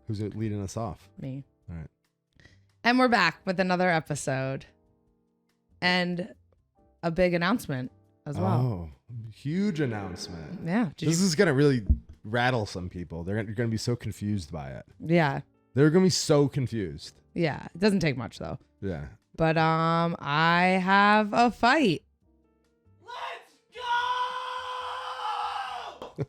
Who's leading us off? Me. All right. And we're back with another episode and a big announcement as well. Oh, huge announcement. Yeah. This is going to really rattle some people. You're going to be so confused by it. Yeah. They're going to be so confused. Yeah. It doesn't take much though. Yeah. But I have a fight. Let's go!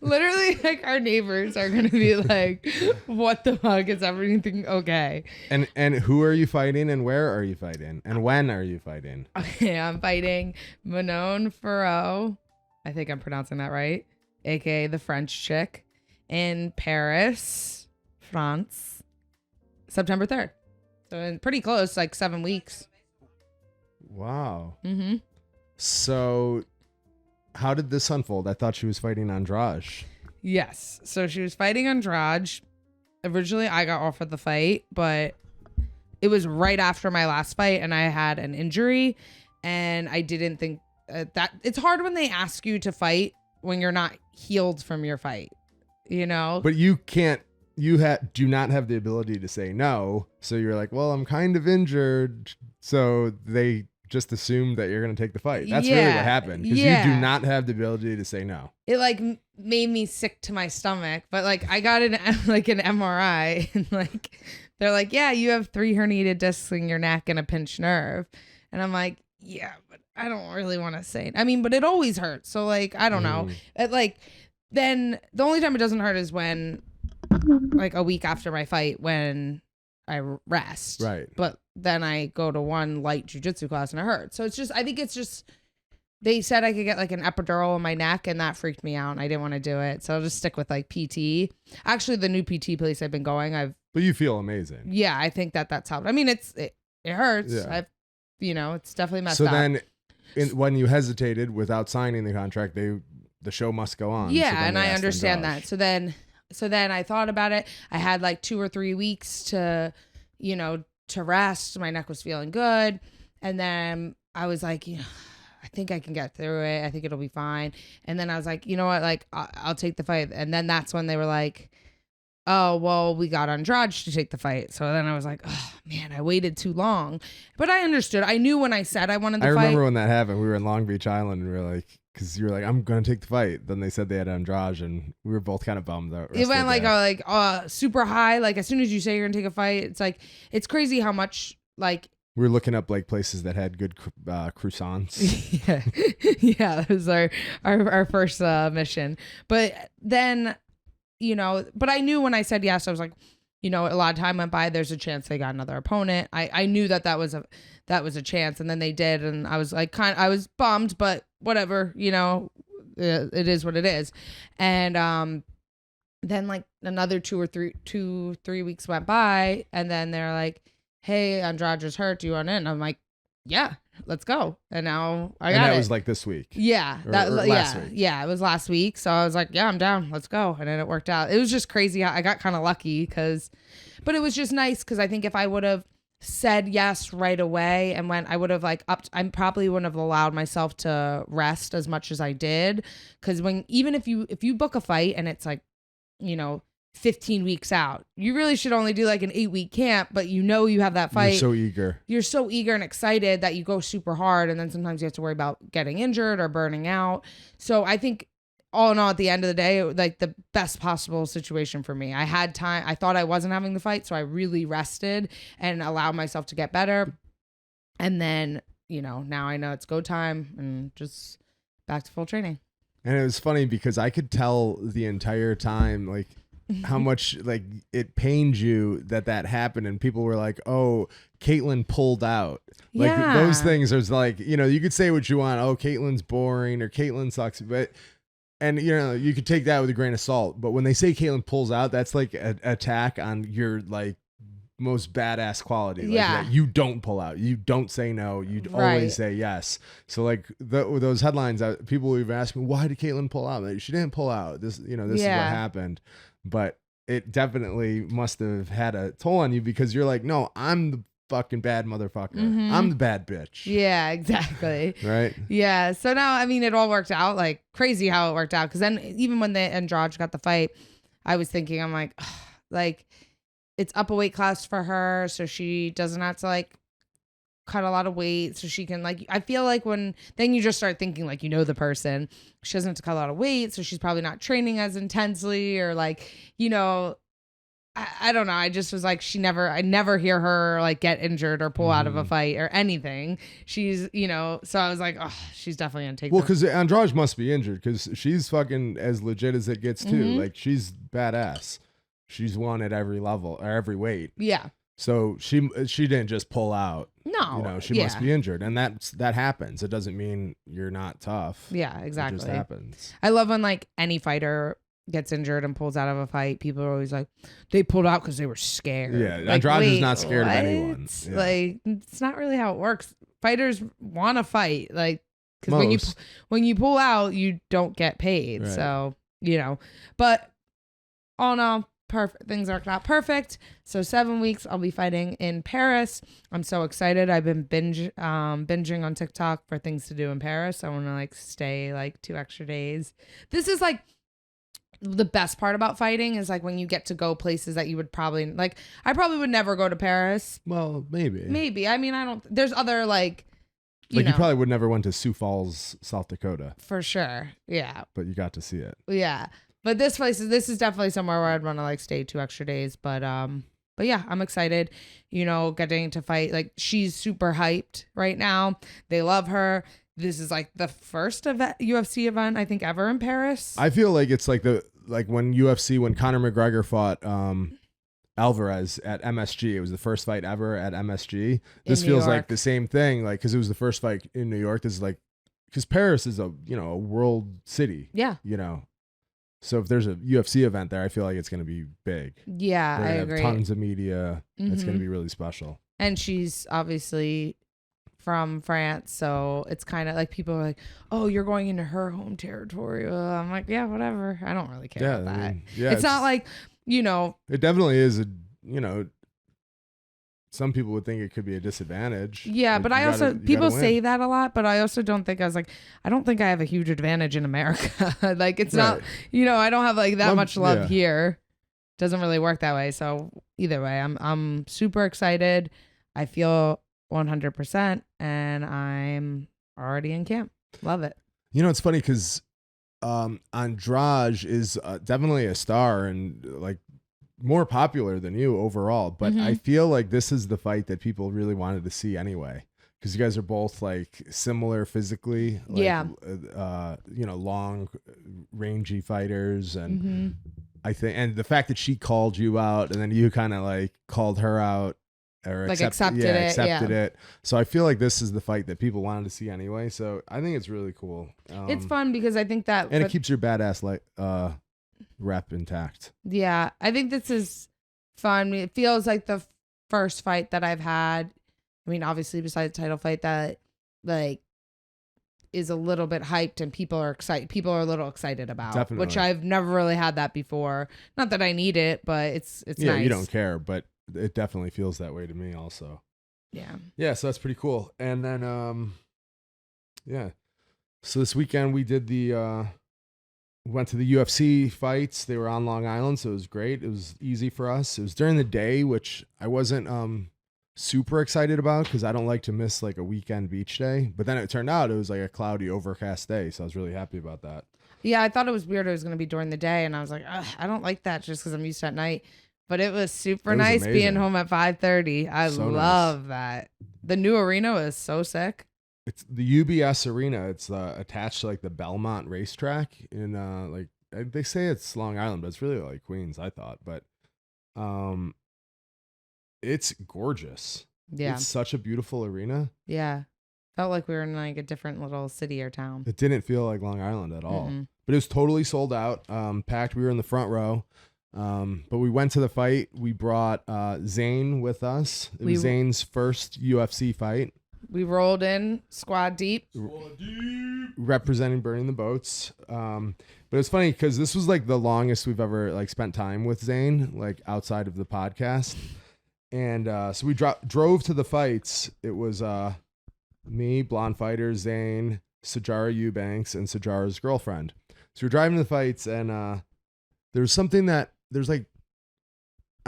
Literally, like, our neighbors are gonna be like, "What the fuck? Is everything okay?" And who are you fighting, and where are you fighting, and when are you fighting? Okay, I'm fighting Manon Farreau. I think I'm pronouncing that right, aka the French chick, in Paris, France, September 3rd. So pretty close, like 7 weeks. Wow. Mm-hmm. So, how did this unfold? I thought she was fighting Andrade. Yes. So she was fighting Andrade. Originally, I got offered the fight, but it was right after my last fight, and I had an injury, and I didn't think that it's hard when they ask you to fight when you're not healed from your fight, you know? But you can't. You do not have the ability to say no. So you're like, well, I'm kind of injured. So they just assume that you're going to take the fight. That's really what happened. Because you do not have the ability to say no. It like made me sick to my stomach. But like I got an MRI and like they're like, yeah, you have 3 herniated discs in your neck and a pinched nerve. And I'm like, yeah, but I don't really want to say it. I mean, but it always hurts. So like, I don't know. It, like, then the only time it doesn't hurt is when like a week after my fight when I rest. Right. But then I go to one light jujitsu class and it hurts. So it's just, I think it's just, they said I could get like an epidural in my neck and that freaked me out and I didn't want to do it. So I'll just stick with like PT. Actually, the new PT place I've been going, But you feel amazing. Yeah, I think that's helped. I mean, it hurts. Yeah. It's definitely messed up. up. So then when you hesitated without signing the contract, the show must go on. Yeah, and I understand that. So then I thought about it. I had like 2 or 3 weeks to rest. My neck was feeling good. And then I was like, I think I can get through it. I think it'll be fine. And then I was like, you know what? Like, I'll take the fight. And then that's when they were like, oh, well, we got Andrade to take the fight. So then I was like, oh, man, I waited too long. But I understood. I knew when I said I wanted the fight. I remember when that happened. We were in Long Beach Island and we were like, because you were like, I'm going to take the fight. Then they said they had Andrade and we were both kind of bummed out. It went like super high. Like as soon as you say you're going to take a fight, it's like, it's crazy how much like. We were looking up like places that had good croissants. Yeah, that was our first mission. But then, but I knew when I said yes, I was like, a lot of time went by. There's a chance they got another opponent. I knew that was a chance, and then they did, and I was like, I was bummed, but whatever, it is what it is. And then like another 2 or 3 weeks went by, and then they're like, hey, Andrade is hurt. Do you want in? I'm like, yeah, let's go. And now I got it. And that was like this week. Yeah. Or last week. Yeah, it was last week. So I was like, yeah, I'm down. Let's go. And then it worked out. It was just crazy. I got kind of lucky but it was just nice because I think if I would have said yes right away and I would have like I probably wouldn't have allowed myself to rest as much as I did. Because even if you book a fight and it's like, 15 weeks out, you really should only do like an 8-week camp, but you have that fight. You're so eager and excited that you go super hard, and then sometimes you have to worry about getting injured or burning out. So I think all in all, at the end of the day, it was like the best possible situation for me. I had time. I thought I wasn't having the fight, so I really rested and allowed myself to get better. And then, now I know it's go time and just back to full training. And it was funny because I could tell the entire time, like, how much like it pained you that happened, and people were like, oh, Caitlin pulled out. Like those things are like, you could say what you want. Oh, Caitlin's boring or Caitlin sucks, and you could take that with a grain of salt. But when they say Caitlin pulls out, that's like an attack on your like most badass quality. Like, that you don't pull out, you don't say no, you always say yes. So like those headlines, people would ask me, why did Caitlin pull out? Like, she didn't pull out. This is what happened. But it definitely must have had a toll on you because you're like, no, I'm the fucking bad motherfucker. Mm-hmm. I'm the bad bitch. Yeah, exactly. Right? Yeah. So now, I mean, it all worked out. Like crazy how it worked out. Because then even when the Andrade got the fight, I was thinking, I'm like, like it's up a weight class for her, so she doesn't have to like cut a lot of weight, so she can like, I feel like when then you just start thinking like, the person, she doesn't have to cut a lot of weight, so she's probably not training as intensely, or like, I don't know. I just was like, I never hear her like get injured or pull out of a fight or anything. She's, so I was like, oh, she's definitely gonna take. Well, because Andrade must be injured because she's fucking as legit as it gets too. Like she's badass. She's won at every level or every weight. Yeah. So she didn't just pull out. No. She must be injured, and that happens. It doesn't mean you're not tough. Yeah, exactly. It just happens. I love when like any fighter gets injured and pulls out of a fight. People are always like, they pulled out because they were scared. Yeah, like, Andrade is not scared of anyone. Yeah. Like, it's not really how it works. Fighters want to fight, like, because when you pull out, you don't get paid. Right. So but all in all, perfect. Things are not perfect. So 7 weeks, I'll be fighting in Paris. I'm so excited. I've been binging on TikTok for things to do in Paris. I want to like stay like 2 extra days. This is like the best part about fighting is like when you get to go places that you would probably like. I probably would never go to Paris. Well, maybe. I mean, I don't. There's other like. You probably would never went to Sioux Falls, South Dakota. For sure. Yeah. But you got to see it. Yeah. But this is definitely somewhere where I'd want to like stay 2 extra days. But yeah, I'm excited, getting to fight. Like she's super hyped right now. They love her. This is like the first UFC event I think ever in Paris. I feel like it's like when Conor McGregor fought Alvarez at MSG. It was the first fight ever at MSG. This feels like the same thing, like because it was the first fight in New York. This is like because Paris is a world city. Yeah. So if there's a UFC event there, I feel like it's going to be big. Yeah, I agree. Tons of media. It's going to be really special. And she's obviously from France, so it's kind of like people are like, "Oh, you're going into her home territory." I'm like, "Yeah, whatever. I don't really care about that." It's not like, It definitely is some people would think it could be a disadvantage. Yeah, like, but people say that a lot, but I also don't think I don't think I have a huge advantage in America. Like it's not, I don't have like that much love here. Doesn't really work that way. So either way, I'm super excited. I feel 100% and I'm already in camp. Love it. It's funny because Andrade is definitely a star and like more popular than you overall, but I feel like this is the fight that people really wanted to see anyway, because you guys are both like similar physically, like, long rangy fighters, and I think, and the fact that she called you out and then you kind of like called her out or like accepted it. So I feel like this is the fight that people wanted to see anyway. So I think it's really cool. It's fun because I think that, and it keeps your badass rep intact. Yeah, I think this is fun. It feels like the first fight that I've had. I mean, obviously, besides the title fight, that like is a little bit hyped and people are excited. People are a little excited about, Definitely. Which I've never really had that before. Not that I need it, but it's nice. You don't care, but it definitely feels that way to me also. Yeah. So that's pretty cool. And then so this weekend we did went to the UFC fights. They were on Long Island, so it was great. It was easy for us. It was during the day, which I wasn't super excited about because I don't like to miss like a weekend beach day. But then it turned out it was like a cloudy, overcast day, so I was really happy about that. Yeah, I thought it was weird it was going to be during the day, and I was like, I don't like that just because I'm used to at night. But it was super nice amazing. Being home at 5:30. I love that. The new arena was so sick. It's the UBS Arena. It's attached to like the Belmont racetrack in they say it's Long Island, but it's really like Queens, I thought. But it's gorgeous. Yeah. It's such a beautiful arena. Yeah. Felt like we were in like a different little city or town. It didn't feel like Long Island at all. But it was totally sold out, packed. We were in the front row. But we went to the fight. We brought Zane with us. It was Zane's first UFC fight. We rolled in squad deep. Representing Burning the Boats. But it's funny because this was like the longest we've ever like spent time with Zane, like outside of the podcast. And so we drove to the fights. It was me, Blonde Fighter, Zane, Sajara Eubanks, and Sajara's girlfriend. So we're driving to the fights, and there's something that there's like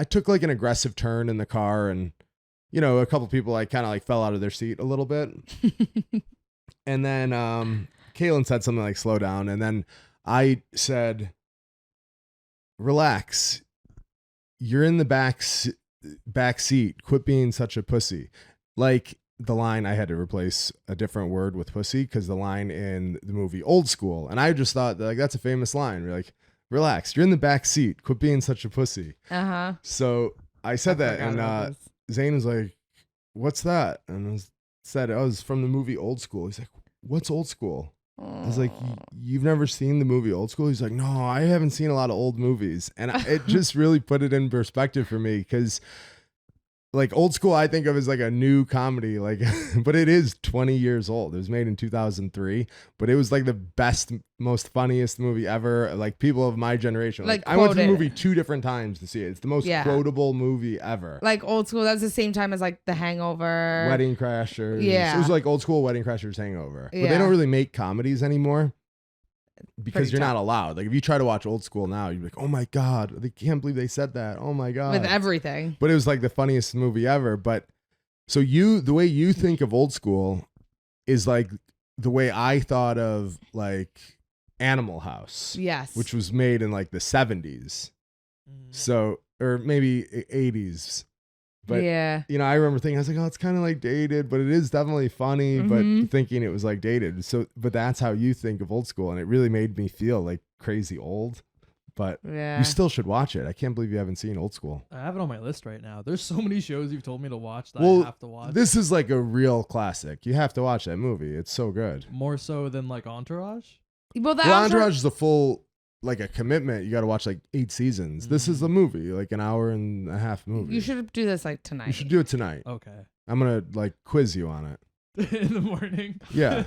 I took like an aggressive turn in the car, and a couple people like kind of like fell out of their seat a little bit. And then Caitlin said something like slow down, and then I said, relax, you're in the back seat, quit being such a pussy. Like the line, I had to replace a different word with pussy because the line in the movie Old School, and I just thought like that's a famous line. We're like, relax, you're in the back seat, quit being such a pussy. So I said that, and Zane was like, what's that? And I said, oh, it was from the movie Old School. He's like, what's Old School? I was like, you've never seen the movie Old School? He's like, no, I haven't seen a lot of old movies. And it just really put it in perspective for me, because like Old School I think of as like a new comedy, like, but it is 20 years old. It was made in 2003, but it was like the best, most funniest movie ever. Like people of my generation, like I went to the movie 2 different times to see it. It's the most quotable movie ever. Like Old School, that was the same time as like The Hangover, Wedding Crashers. Yeah, it was like Old School, Wedding Crashers, Hangover. But they don't really make comedies anymore, because you're not allowed. Like if you try to watch Old School now, you're like, oh my God, they can't believe they said that. Oh my God. With everything. But it was like the funniest movie ever. But so the way you think of Old School is like the way I thought of like Animal House. Yes. Which was made in like the 70s. So, or maybe 80s. But, I remember thinking, I was like, oh, it's kind of like dated, but it is definitely funny, but thinking it was like dated. So, but that's how you think of Old School. And it really made me feel like crazy old, but you still should watch it. I can't believe you haven't seen Old School. I have it on my list right now. There's so many shows you've told me to watch that I have to watch. This is like a real classic. You have to watch that movie. It's so good. More so than like Entourage? Well, Entourage is a full, like a commitment. You got to watch like 8 seasons. This is a movie, like an hour and a half movie. You should do this like tonight. You should do it tonight. Okay. I'm going to like quiz you on it. In the morning? Yeah.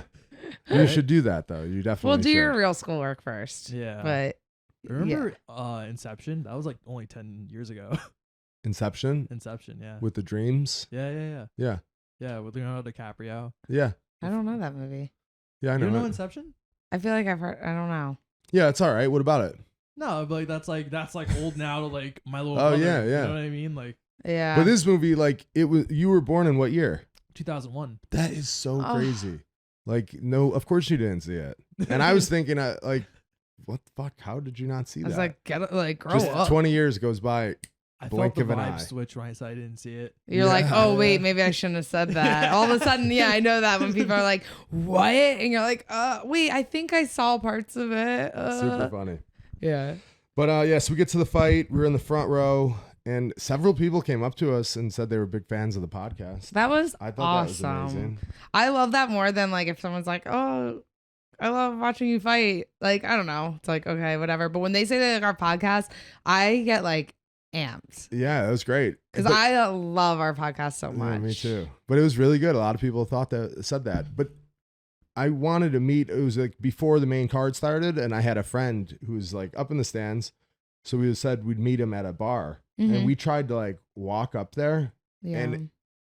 You should do that though. You definitely do your real schoolwork first. Yeah. But remember Inception? That was like only 10 years ago. Inception, yeah. With the dreams. Yeah. Yeah, with Leonardo DiCaprio. Yeah. I don't know that movie. Yeah, I know. You don't know Inception? I feel like I've heard. I don't know. Yeah, it's all right. What about it? No, but like that's like old now to like my little brother. Yeah. You know what I mean? Like, yeah. But this movie, like, it was. You were born in what year? 2001. That is so crazy. Like, no, of course you didn't see it. And I was thinking, like, what the fuck? How did you not see that? I was like, grow up. 20 years goes by. I blink felt the of an vibe eye. switch when I said I didn't see it. You're like, oh wait, maybe I shouldn't have said that. All of a sudden, I know that when people are like, what? And you're like, wait, I think I saw parts of it. Super funny. Yeah. But so we get to the fight. We're in the front row, and several people came up to us and said they were big fans of the podcast. That was I thought awesome. that was amazing. I love that more than like if someone's like, oh, I love watching you fight. Like, I don't know. It's like, okay, whatever. But when they say they like our podcast, I get like amped. Yeah, that was great. Because I love our podcast so much. Yeah, me too. But it was really good. A lot of people said that. But I wanted to meet. It was like before the main card started, and I had a friend who was like up in the stands. So we said we'd meet him at a bar, and we tried to like walk up there, and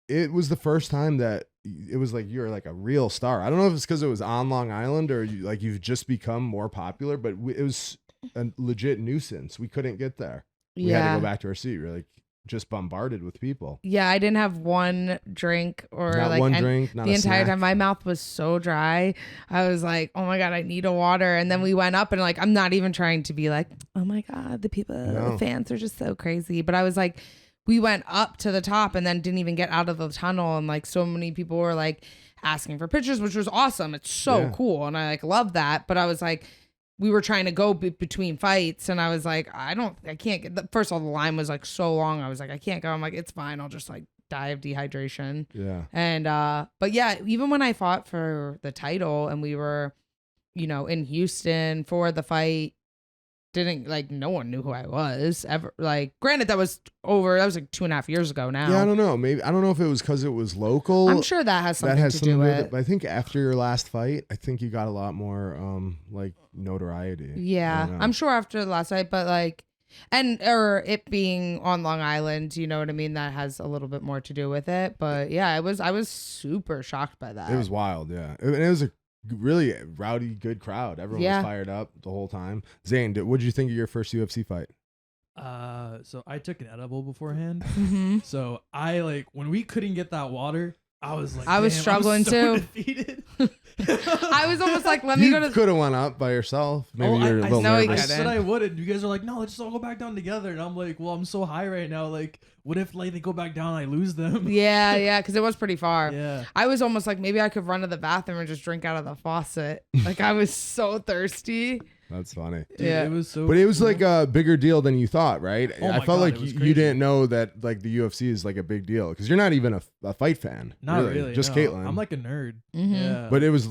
it was the first time that it was like you're like a real star. I don't know if it's because it was on Long Island or you've just become more popular, but it was a legit nuisance. We couldn't get there. We had to go back to our seat. We're like just bombarded with people. Yeah, I didn't have one drink or not like one drink, not the a entire snack. time. My mouth was so dry. I was like, oh my God, I need a water. And then we went up and like, I'm not even trying to be like, oh my God, the fans are just so crazy. But I was like, we went up to the top and then didn't even get out of the tunnel. And like so many people were like asking for pictures, which was awesome. It's so cool. And I like love that. But I was like, we were trying to go between fights, and I was like, I can't get. First of all, the line was like so long. I was like, I can't go. I'm like, it's fine. I'll just like die of dehydration. Yeah. And but yeah, even when I fought for the title and we were, in Houston for the fight, no one knew who I was ever. Like, granted, that was like 2.5 years ago now. Yeah, I don't know. Maybe I don't know if it was because it was local. I'm sure that has something to do with it. But I think after your last fight, I think you got a lot more like notoriety. Yeah, I'm sure after the last fight, but like, or it being on Long Island, you know what I mean? That has a little bit more to do with it. But yeah, I was super shocked by that. It was wild, yeah. And it was a really rowdy, good crowd. Everyone was fired up the whole time. Zane, what did you think of your first UFC fight? So I took an edible beforehand. Mm-hmm. So I like when we couldn't get that water, I was like, I was "Damn, struggling I'm so too." defeated. I was almost like, let me You go to. could have went up by yourself. Maybe Oh, you're a little know he I nervous. said I would, and you guys are like, "No, let's just all go back down together." And I'm like, "Well, I'm so high right now. Like, what if like they go back down and I lose them?" Yeah, because it was pretty far. Yeah. I was almost like, maybe I could run to the bathroom and just drink out of the faucet. Like I was so thirsty. That's funny. Dude, Yeah. it was so. But it was cool. like a bigger deal than you thought, right? Oh I my felt God, like it was you crazy. didn't know that like the UFC is like a big deal because you're not even a fight fan. Not really. Just no. Caitlyn. I'm like a nerd. Mhm. Yeah. But it was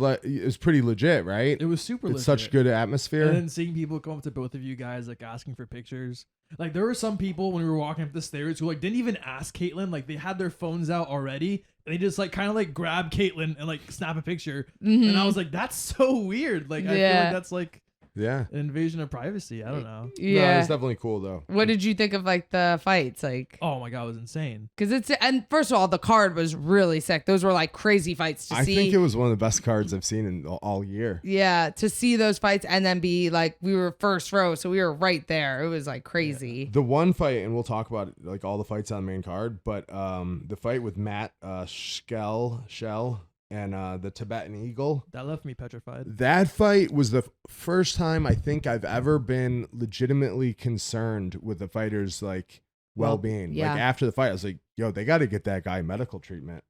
pretty legit, right? it was super. It's such legit. good atmosphere. And then seeing people come up to both of you guys like asking for pictures. Like there were some people when we were walking up the stairs who like didn't even ask Caitlyn. Like they had their phones out already. And they just like kind of like grab Caitlyn and like snap a picture. Mhm. And I was like, that's so weird. Like I feel Yeah. like that's like Yeah. an invasion of privacy. I don't know. No, Yeah. it's definitely cool though. What did you think of like the fights? Like, Oh my god, it was insane. because and first of all, the card was really sick. Those were like crazy fights to I see. think it was one of the best cards I've seen in all year. Yeah, to see those fights and then be like, we were first row, so we were right there. It was like crazy. The one fight, and we'll talk about like all the fights on the main card, but the fight with Matt Shell and the Tibetan Eagle. That left me petrified. That fight was the first time I think I've ever been legitimately concerned with the fighter's like well-being. yeah. Like after the fight, I was like, "Yo, they got to get that guy medical treatment."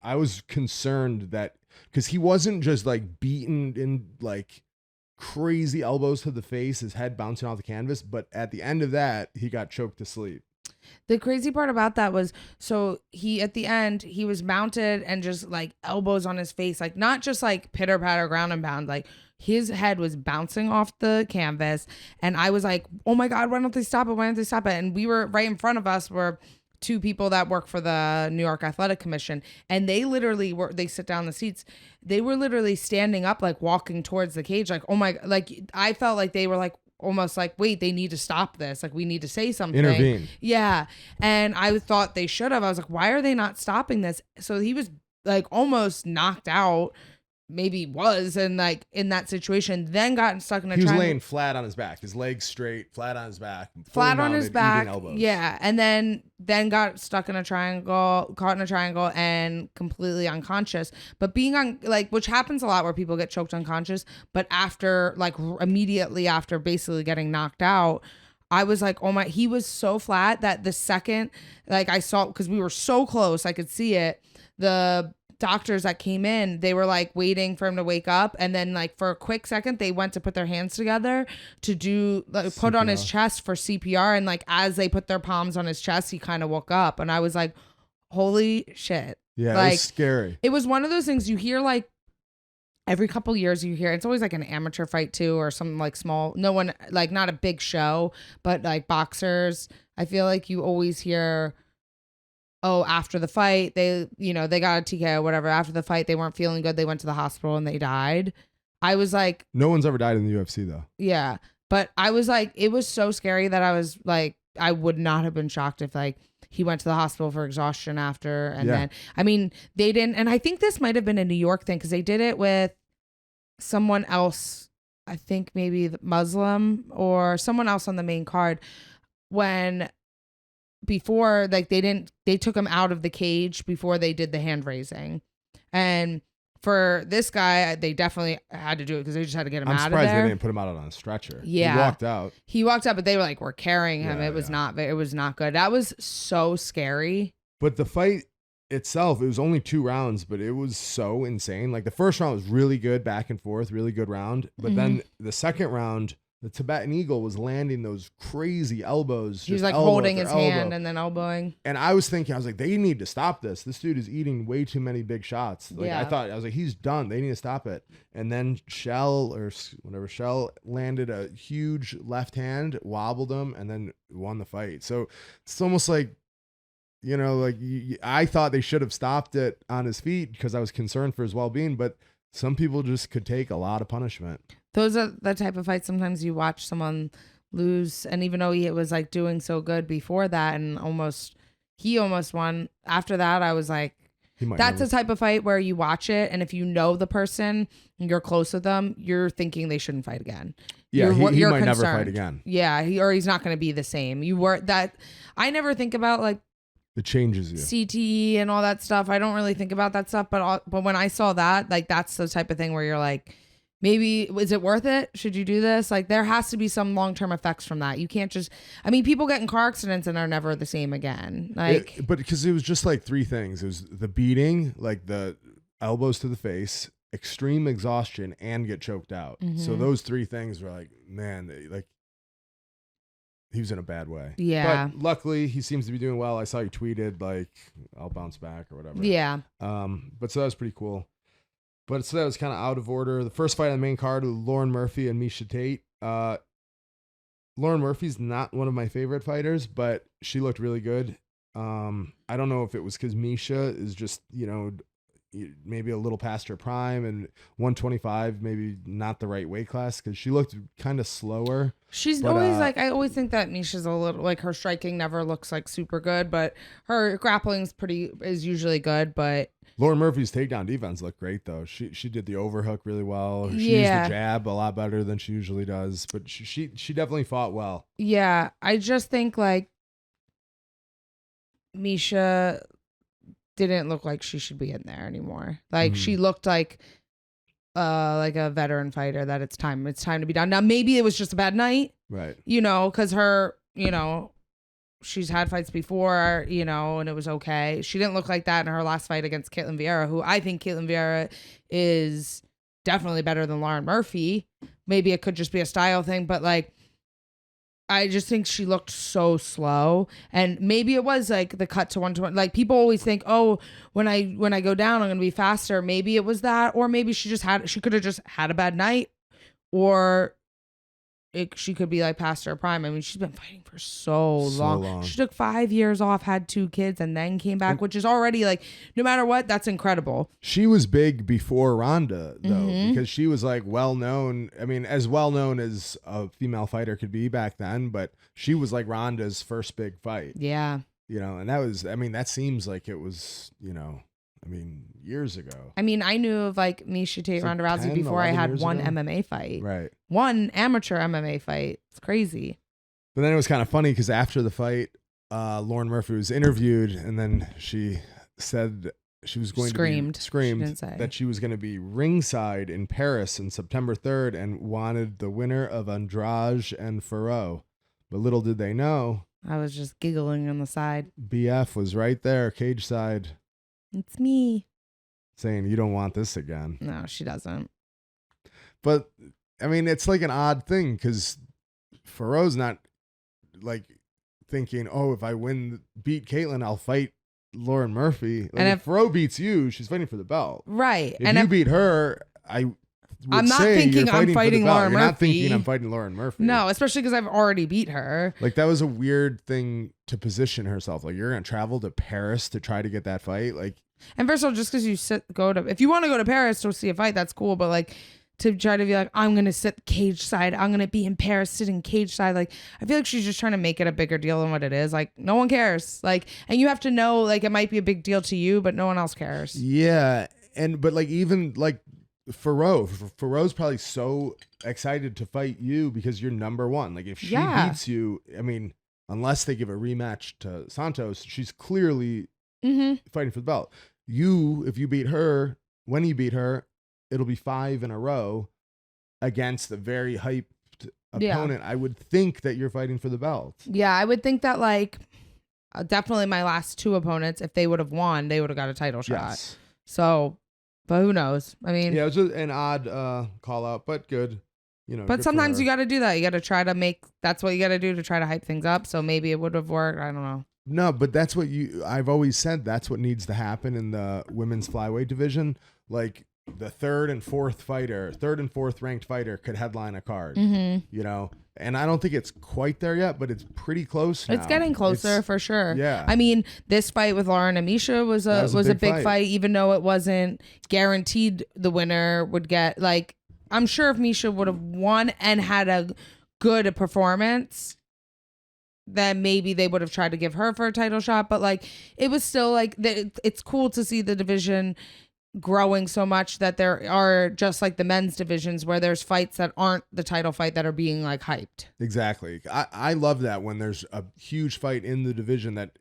I was concerned that because he wasn't just like beaten in like crazy elbows to the face, his head bouncing off the canvas, but at the end of that, he got choked to sleep. The crazy part about that was, so he, at the end, he was mounted and just like elbows on his face, like not just like pitter patter ground and pound, like his head was bouncing off the canvas. And I was like, oh my God, why don't they stop it? Why don't they stop it? And we were right in front of us were two people that work for the New York Athletic Commission. And they literally they sit down in the seats. They were literally standing up, like walking towards the cage. Like, oh my, like I felt like they were like, almost like, wait, they need to stop this. Like, we need to say something. Intervene. Yeah. And I thought they should have. I was like, why are they not stopping this? So he was like almost knocked out. Maybe was, and like in that situation, then got stuck in a He was triangle. laying flat on his back, his legs straight, flat on his back, Flat fully on his mounted, back. eating elbows. Yeah. And then got stuck in a triangle, caught in a triangle and completely unconscious. But being on like, which happens a lot where people get choked unconscious, but after like immediately after basically getting knocked out, I was like, oh my, he was so flat that the second, like I saw, because we were so close, I could see it. The doctors that came in, they were like waiting for him to wake up, and then like for a quick second they went to put their hands together to do like, put on his chest for CPR, and like as they put their palms on his chest he kind of woke up, and I was like, holy shit. Yeah, like, it was scary. It was one of those things you hear like every couple years you hear, it's always like an amateur fight too or something like small, no one, like not a big show, but like boxers, I feel like you always hear, oh, after the fight, they got a TKO or whatever. After the fight, they weren't feeling good. They went to the hospital and they died. I was like, No one's ever died in the UFC though. yeah. But I was like, it was so scary that I was like, I would not have been shocked if like he went to the hospital for exhaustion after. And Yeah. then, I mean, they didn't. And I think this might have been a New York thing because they did it with someone else. I think maybe the Muslim or someone else on the main card when before like they took him out of the cage before they did the hand raising. And for this guy, they definitely had to do it because they just had to get him I'm out of surprised there. they didn't put him out on a stretcher. Yeah. He walked out. He walked up, but they were like, we're carrying him. Yeah, It was yeah. not good. That was so scary. But the fight itself, it was only 2 rounds, but it was so insane. Like the first round was really good, back and forth, really good round. But then the second round, the Tibetan Eagle was landing those crazy elbows. He was just like elbow holding after his hand elbow. and then elbowing. And I was thinking, I was like, they need to stop this. This dude is eating way too many big shots. Like Yeah. I was like, he's done. They need to stop it. And then Shell landed a huge left hand, wobbled him, and then won the fight. So it's almost like, I thought they should have stopped it on his feet because I was concerned for his well-being, but some people just could take a lot of punishment. Those are the type of fights sometimes you watch someone lose. And even though he was like doing so good before that and he almost won. After that, I was like, That's never. the type of fight where you watch it, and if you know the person, and you're close with them, you're thinking they shouldn't fight again. Yeah, You're he might never concerned. fight again. Yeah, or he's not going to be the same. You were that. I never think about like It changes you. CTE and all that stuff. I don't really think about that stuff, but when I saw that, like that's the type of thing where you're like, maybe is it worth it? Should you do this? Like there has to be some long-term effects from that. You can't just. I mean, people get in car accidents and are never the same again. Like, But because it was just like three things. It was the beating, like the elbows to the face, extreme exhaustion, and get choked out. So those three things were like, man, like. He was in a bad way. Yeah. But luckily, he seems to be doing well. I saw you tweeted, like, I'll bounce back or whatever. yeah. But so that was pretty cool. But so that was kind of out of order. The first fight on the main card was Lauren Murphy and Miesha Tate. Lauren Murphy's not one of my favorite fighters, but she looked really good. I don't know if it was because Miesha is just, maybe a little past her prime, and 125 maybe not the right weight class because she looked kind of slower. She's always like, I always think that Misha's a little like her striking never looks like super good, but her grappling's is usually good. But Lauren Murphy's takedown defense looked great though. She did the overhook really well. She used the jab a lot better than she usually does, but she definitely fought well. Yeah, I just think like Miesha didn't look like she should be in there anymore. Like she looked like a veteran fighter that it's time to be done. Now maybe it was just a bad night. Right. Because her, she's had fights before, and it was okay. She didn't look like that in her last fight against Caitlin Vieira, who I think Caitlin Vieira is definitely better than Lauren Murphy. Maybe it could just be a style thing, but like I just think she looked so slow, and maybe it was like the cut to 120. Like people always think, oh, when I go down, I'm gonna be faster. Maybe it was that, or maybe she could have just had a bad night, or she could be like past her prime. I mean, she's been fighting for so long. She took 5 years off, had 2 kids, and then came back, which is already like, no matter what, that's incredible. She was big before Ronda though, because she was like well known. I mean, as well known as a female fighter could be back then, but she was like Ronda's first big fight. Yeah. And that was, I mean, that seems like it was, years ago. I mean, I knew of like Miesha Tate, Ronda Rousey before I had one MMA fight. Right. One amateur MMA fight. It's crazy. But then it was kind of funny because after the fight, Lauren Murphy was interviewed, and then she said she was going to screamed that she was going to be ringside in Paris on September 3rd and wanted the winner of Andrade and Ferro. But little did they know, I was just giggling on the side. BF was right there, cage side. It's me. Saying you don't want this again. No, she doesn't. But I mean, it's like an odd thing because Ferro's not like thinking, oh, if I beat Caitlin, I'll fight Lauren Murphy. Like, and if Ferro beats you, she's fighting for the belt. Right. If you beat her, I'm not thinking I'm fighting Lauren Murphy. You're not thinking I'm fighting Lauren Murphy. No, especially because I've already beat her. Like that was a weird thing to position herself. Like you're gonna travel to Paris to try to get that fight. Like, and first of all, just because if you want to go to Paris to see a fight, that's cool. But like to try to be like, I'm gonna sit cage side. I'm gonna be in Paris sitting cage side. Like I feel like she's just trying to make it a bigger deal than what it is. Like no one cares. Like, and you have to know like it might be a big deal to you, but no one else cares. Yeah, but like even like. Ferro's probably so excited to fight you because you're number one. Like if she beats you, I mean, unless they give a rematch to Santos, she's clearly fighting for the belt. If you beat her, when you beat her, it'll be 5 in a row against a very hyped opponent. I would think that you're fighting for the belt. Yeah, I would think that like definitely my last 2 opponents, if they would have won, they would have got a title shot. Yes. So. But who knows? I mean, yeah, it was just an odd call out, but good. But sometimes you got to do that. You got to try to that's what you got to do to try to hype things up. So maybe it would have worked. I don't know. No, but that's what I've always said. That's what needs to happen in the women's flyweight division. Like the third and fourth ranked fighter could headline a card. And I don't think it's quite there yet, but it's pretty close now. It's getting closer for sure. Yeah. I mean, this fight with Lauren and Miesha was a big fight, even though it wasn't guaranteed the winner would get. Like, I'm sure if Miesha would have won and had a good performance, that maybe they would have tried to give her for a title shot, but like it was still like it's cool to see the division growing so much that there are just like the men's divisions where there's fights that aren't the title fight that are being like hyped. Exactly. I love that when there's a huge fight in the division that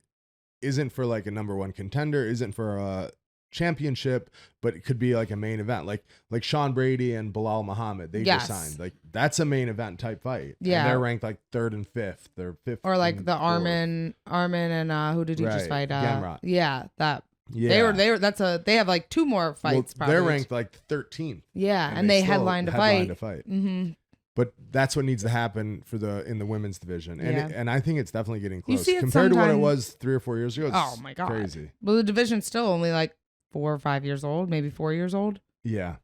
isn't for like a number one contender, isn't for a championship, but it could be like a main event, like Sean Brady and Bilal Muhammad. They just signed. Like that's a main event type fight. Yeah, and they're ranked like 3rd and 5th. They're 5th. Or like the Armin and who did he just fight? Gamrot. Yeah, that. Yeah, they were. They have like 2 more fights. Well, they're ranked like 13th. Yeah, and they headlined a fight. Mm-hmm. But that's what needs to happen in the women's division, and I think it's definitely getting close compared to what it was 3 or 4 years ago. Oh my god, crazy! Well, the division's still only like 4 or 5 years old, maybe 4 years old. Yeah,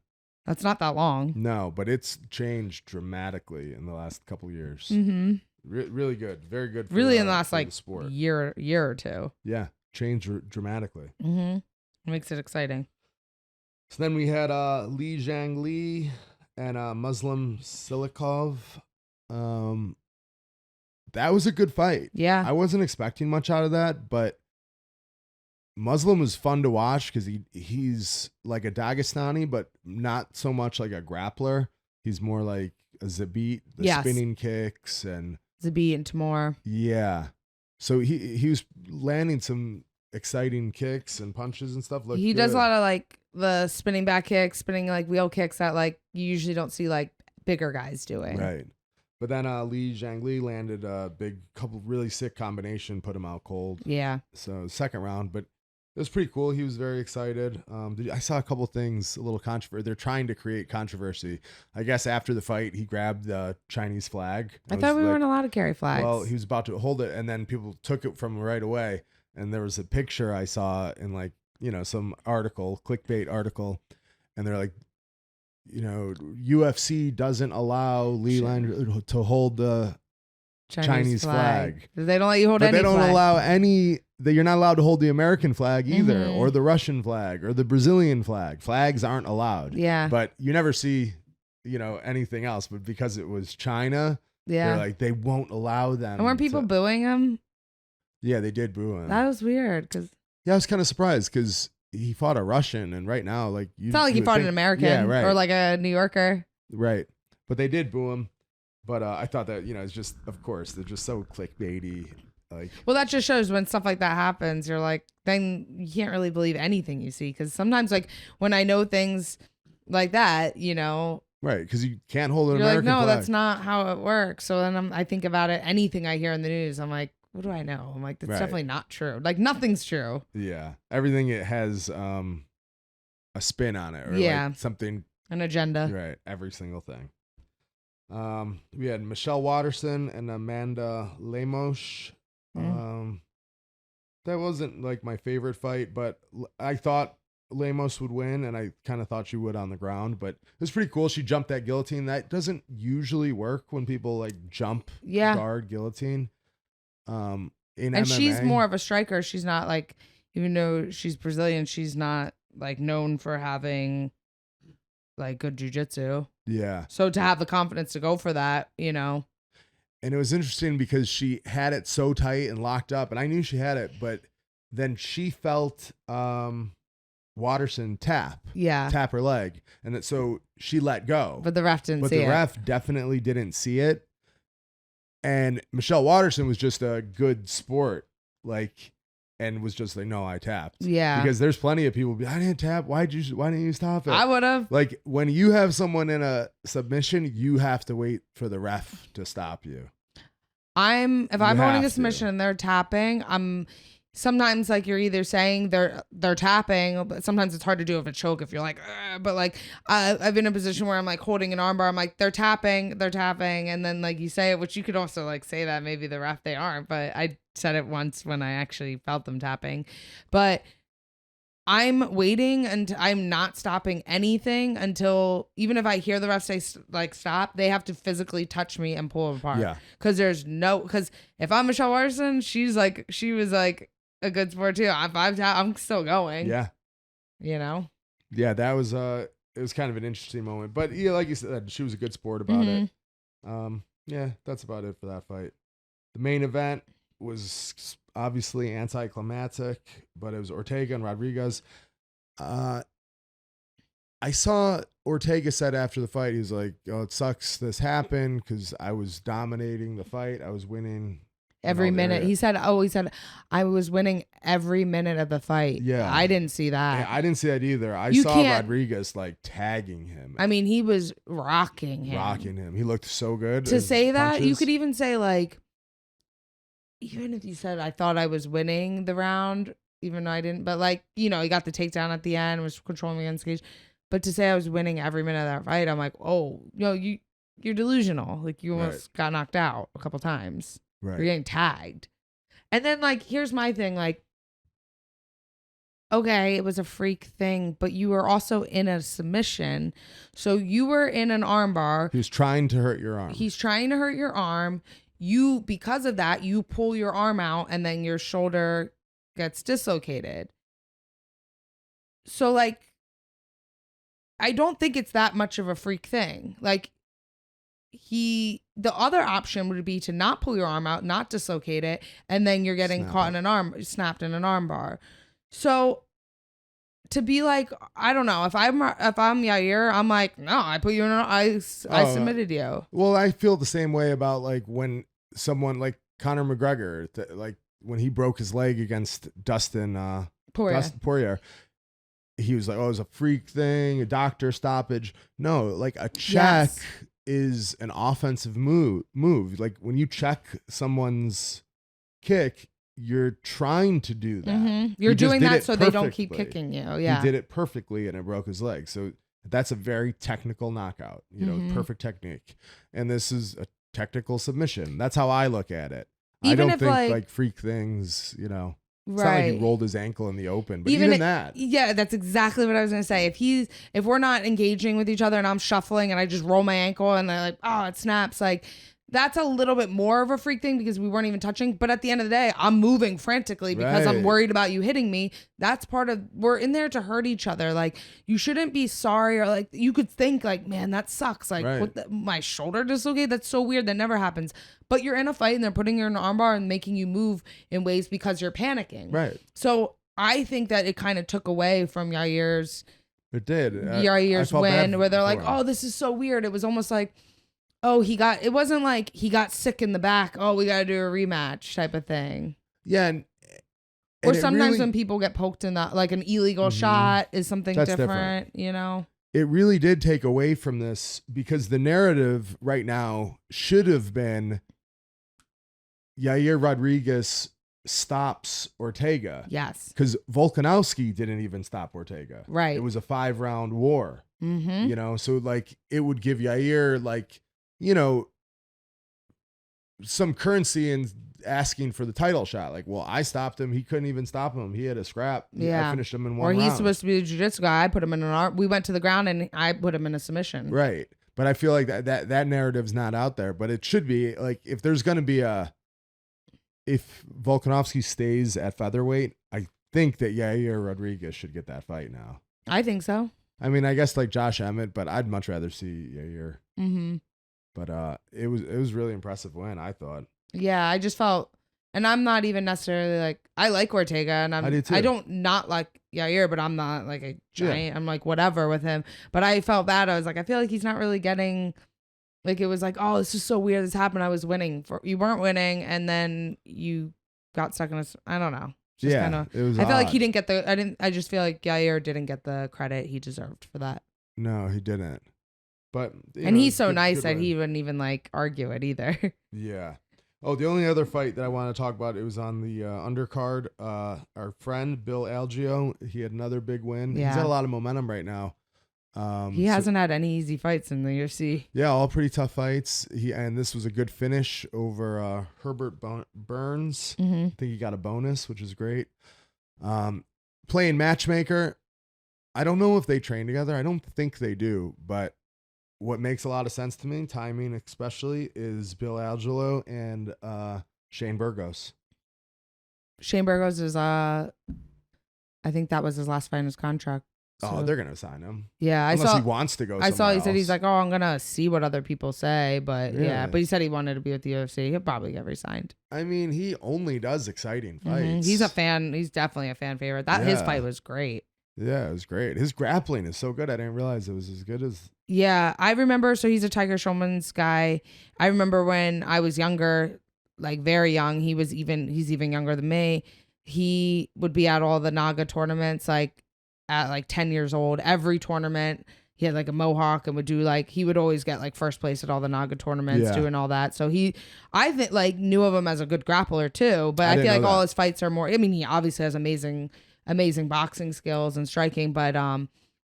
that's not that long. No, but it's changed dramatically in the last couple of years. Mm-hmm. Really good, very good. Really, in the last like sport. year or two. Yeah, changed dramatically. Mm-hmm. It makes it exciting. So then we had Li Zhang Li and Muslim Silikov. That was a good fight. Yeah. I wasn't expecting much out of that, but Muslim was fun to watch because he's like a Dagestani, but not so much like a grappler. He's more like a Zabit, the spinning kicks and Zabit and Timur. Yeah. So he was landing some exciting kicks and punches and stuff. He does a lot of like the spinning back kicks, spinning like wheel kicks that like you usually don't see like bigger guys doing. Right. But then Li Zhang Li landed a big couple really sick combination, put him out cold. Yeah. So second round, but it was pretty cool. He was very excited. I saw a couple things, a little controversy. They're trying to create controversy. I guess after the fight, he grabbed the Chinese flag. I thought we weren't allowed to carry flags. Well, he was about to hold it, and then people took it from him right away. And there was a picture I saw in like, some article, clickbait article, and they're like, UFC doesn't allow Li Lan to hold the Chinese flag. They don't let you hold any flag. But they don't allow any, that you're not allowed to hold the American flag either, or the Russian flag, or the Brazilian flag. Flags aren't allowed. Yeah. But you never see, anything else. But because it was China, they're like, they won't allow them. And weren't people booing him? Yeah, they did boo him. That was weird. Yeah, I was kind of surprised because he fought a Russian, and right now, like, it's not like he fought an American or like a New Yorker. Right. But they did boo him. But I thought that, it's just, of course, they're just so clickbaity. Like, well, that just shows when stuff like that happens, you're like, then you can't really believe anything you see. Because sometimes, like, when I know things like that, right, because you can't hold an you're American like, no, flag. that's not how it works. So then I think about it, anything I hear in the news, I'm like, what do I know? I'm like, that's definitely not true. Like, nothing's true. Yeah. Everything, it has a spin on it. Or like something. An agenda. Right. Every single thing. We had Michelle Watterson and Amanda Lemos. That wasn't like my favorite fight, but I thought Lemos would win, and I kind of thought she would on the ground, but it was pretty cool. She jumped that guillotine. That doesn't usually work when people like jump guard guillotine. In MMA. She's more of a striker. She's not like, even though she's Brazilian, she's not like known for having like good jiu-jitsu. Yeah. So to have the confidence to go for that, And it was interesting because she had it so tight and locked up, and I knew she had it, but then she felt Watterson tap her leg, and so she let go. But the ref didn't see it. But the ref definitely didn't see it. And Michelle Watterson was just a good sport, like, and was just like, no, I tapped. Yeah. Because there's plenty of people I didn't tap. Why didn't you stop it? I would have. Like, when you have someone in a submission, you have to wait for the ref to stop you. If I'm holding a submission and they're tapping, sometimes like you're either saying they're tapping, but sometimes it's hard to do if it's choke if you're like, but like I've been in a position where I'm like holding an armbar, I'm like, they're tapping, and then like you say it, which you could also like say that maybe the ref they aren't, but I said it once when I actually felt them tapping. But I'm waiting and I'm not stopping anything until, even if I hear the ref say like stop, they have to physically touch me and pull apart. Yeah. Because if I'm Michelle Watterson, she was like a good sport too. I'm still going. Yeah. Yeah, that was it was kind of an interesting moment. But yeah, like you said, she was a good sport about it. Yeah, that's about it for that fight. The main event was obviously anticlimactic, but it was Ortega and Rodriguez. I saw Ortega said after the fight, he's like, "Oh, it sucks this happened because I was dominating the fight. I was winning every minute." He said, I was winning every minute of the fight. Yeah. I didn't see that. Yeah, I didn't see that either. I You saw can't- Rodriguez like tagging him. I mean, he was rocking him. He looked so good. To His say that, you punches. could even say, like, even if you said, I thought I was winning the round, even though I didn't, but like, he got the takedown at the end, was controlling me against cage. But to say I was winning every minute of that fight, I'm like, oh, you're delusional. Like, you almost got knocked out a couple times. Right. You're getting tagged. And then, like, here's my thing. Like, okay, it was a freak thing, but you were also in a submission. So you were in an armbar. He was trying to hurt your arm. He's trying to hurt your arm. Because of that, you pull your arm out and then your shoulder gets dislocated. So, like, I don't think it's that much of a freak thing. Like, the other option would be to not pull your arm out, not dislocate it, and then you're getting snapped in an arm bar. So to be like, I don't know, if I'm Yair, I'm like, no, I put you in I submitted you. Well, I feel the same way about like when someone like Conor McGregor, like when he broke his leg against Dustin Poirier. He was like, oh, it was a freak thing, a doctor stoppage. No, like a check is an offensive move. Like when you check someone's kick, you're trying to do that. Mm-hmm. You're doing that so they don't keep kicking you. Yeah. He did it perfectly and it broke his leg. So that's a very technical knockout, perfect technique. And this is a technical submission. That's how I look at it. Even I don't if think like freak things, It's right. not like he rolled his ankle in the open, but even that. Yeah, that's exactly what I was going to say. If we're not engaging with each other and I'm shuffling and I just roll my ankle and they're like, oh, it snaps, like that's a little bit more of a freak thing because we weren't even touching. But at the end of the day, I'm moving frantically because I'm worried about you hitting me. That's we're in there to hurt each other. Like, you shouldn't be sorry, or like you could think like, man, that sucks. Like, my shoulder dislocated? That's so weird. That never happens. But you're in a fight and they're putting you in an armbar and making you move in ways because you're panicking. Right. So I think that it kind of took away from Yair's. It did. Yair's win, where they're like, oh, this is so weird. It was almost like, oh, it wasn't like he got sick in the back. Oh, we got to do a rematch type of thing. Yeah. Or sometimes when people get poked in that, like an illegal shot is something different, It really did take away from this because the narrative right now should have been Yair Rodriguez stops Ortega. Yes. Because Volkanovski didn't even stop Ortega. Right. It was a 5-round war. Mm-hmm. So like it would give Yair like, some currency in asking for the title shot. Like, well, I stopped him. He couldn't even stop him. He had a scrap. I finished him in one round. Or he's supposed to be the jiu-jitsu guy. I put him in an arm. We went to the ground and I put him in a submission. Right. But I feel like that narrative's not out there, but it should be. Like, if there's going to be if Volkanovski stays at featherweight, I think that Yair Rodriguez should get that fight now. I think so. I mean, I guess like Josh Emmett, but I'd much rather see Yair. Mm-hmm. But it was really impressive win, I thought. Yeah, I just felt, and I'm not even necessarily like, I like Ortega, and I do too. I don't not like Yair, but I'm not like a giant. I'm like whatever with him. But I felt bad. I was like, I feel like he's not really getting. Like, it was like, oh, this is so weird. This happened. I was winning. You weren't winning, and then you got stuck in a. I don't know. Just it was. I felt like he didn't get the. I just feel like Yair didn't get the credit he deserved for that. No, he didn't. But he's so nice that he wouldn't even like argue it either. Yeah. Oh, the only other fight that I want to talk about, it was on the undercard. Our friend Bill Algeo, he had another big win. Yeah. He's got a lot of momentum right now. He hasn't had any easy fights in the UFC. Yeah, all pretty tough fights. And this was a good finish over Herbert Burns. Mm-hmm. I think he got a bonus, which is great. Playing matchmaker, I don't know if they train together. I don't think they do, but what makes a lot of sense to me, timing especially, is Bill Algeo and Shane Burgos. Shane Burgos is I think that was his last fight in his contract. Oh, they're gonna sign him. Yeah, Unless he wants to go. I saw. He somewhere said he's else. like, oh, I'm gonna see what other people say, but Yeah. But he said he wanted to be with the UFC. He'll probably get re-signed. I mean, he only does exciting fights. He's a fan. He's definitely a fan favorite. His Yeah. fight was great. Yeah, it was great. His grappling is so good. I didn't realize it was as good as. Yeah, I remember. So he's a Tiger Schulman's guy. I remember when I was younger, like very young. He's even younger than me. He would be at all the Naga tournaments, like at like 10 years old. Every tournament, he had like a mohawk and would do like he would always get like first place at all the Naga tournaments, doing all that. So I think like knew of him as a good grappler too. But I feel like all his fights are more. I mean, he obviously has amazing boxing skills and striking, but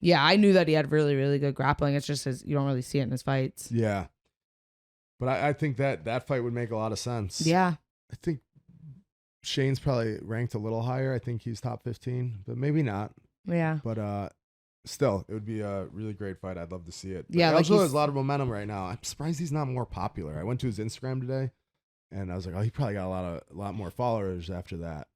yeah, I knew that he had really, really good grappling. It's just you don't really see it in his fights. Yeah, but I think that fight would make a lot of sense. Yeah, I think Shane's probably ranked a little higher. I think he's top 15, but maybe not. Yeah, But still, it would be a really great fight. I'd love to see it. But yeah, he like also has a lot of momentum right now. I'm surprised he's not more popular. I went to his Instagram today, and I was like, oh, he probably got a lot more followers after that.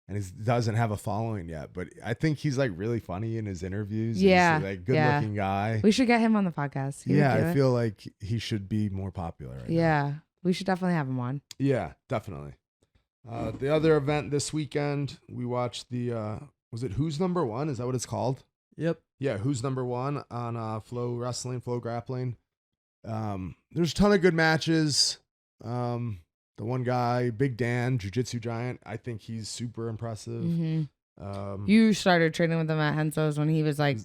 And he doesn't have a following yet, but I think he's like really funny in his interviews. Yeah, he's like good looking guy. We should get him on the podcast. I feel like he should be more popular. Right now. We should definitely have him on. Yeah, definitely. The other event this weekend, we watched the was it Who's Number One? Is that what it's called? Yep. Yeah, Who's Number One on Flow Wrestling, Flow Grappling. There's a ton of good matches. The one guy, Big Dan, Jiu-Jitsu Giant, I think he's super impressive. Mm-hmm. You started training with him at Henso's when he was like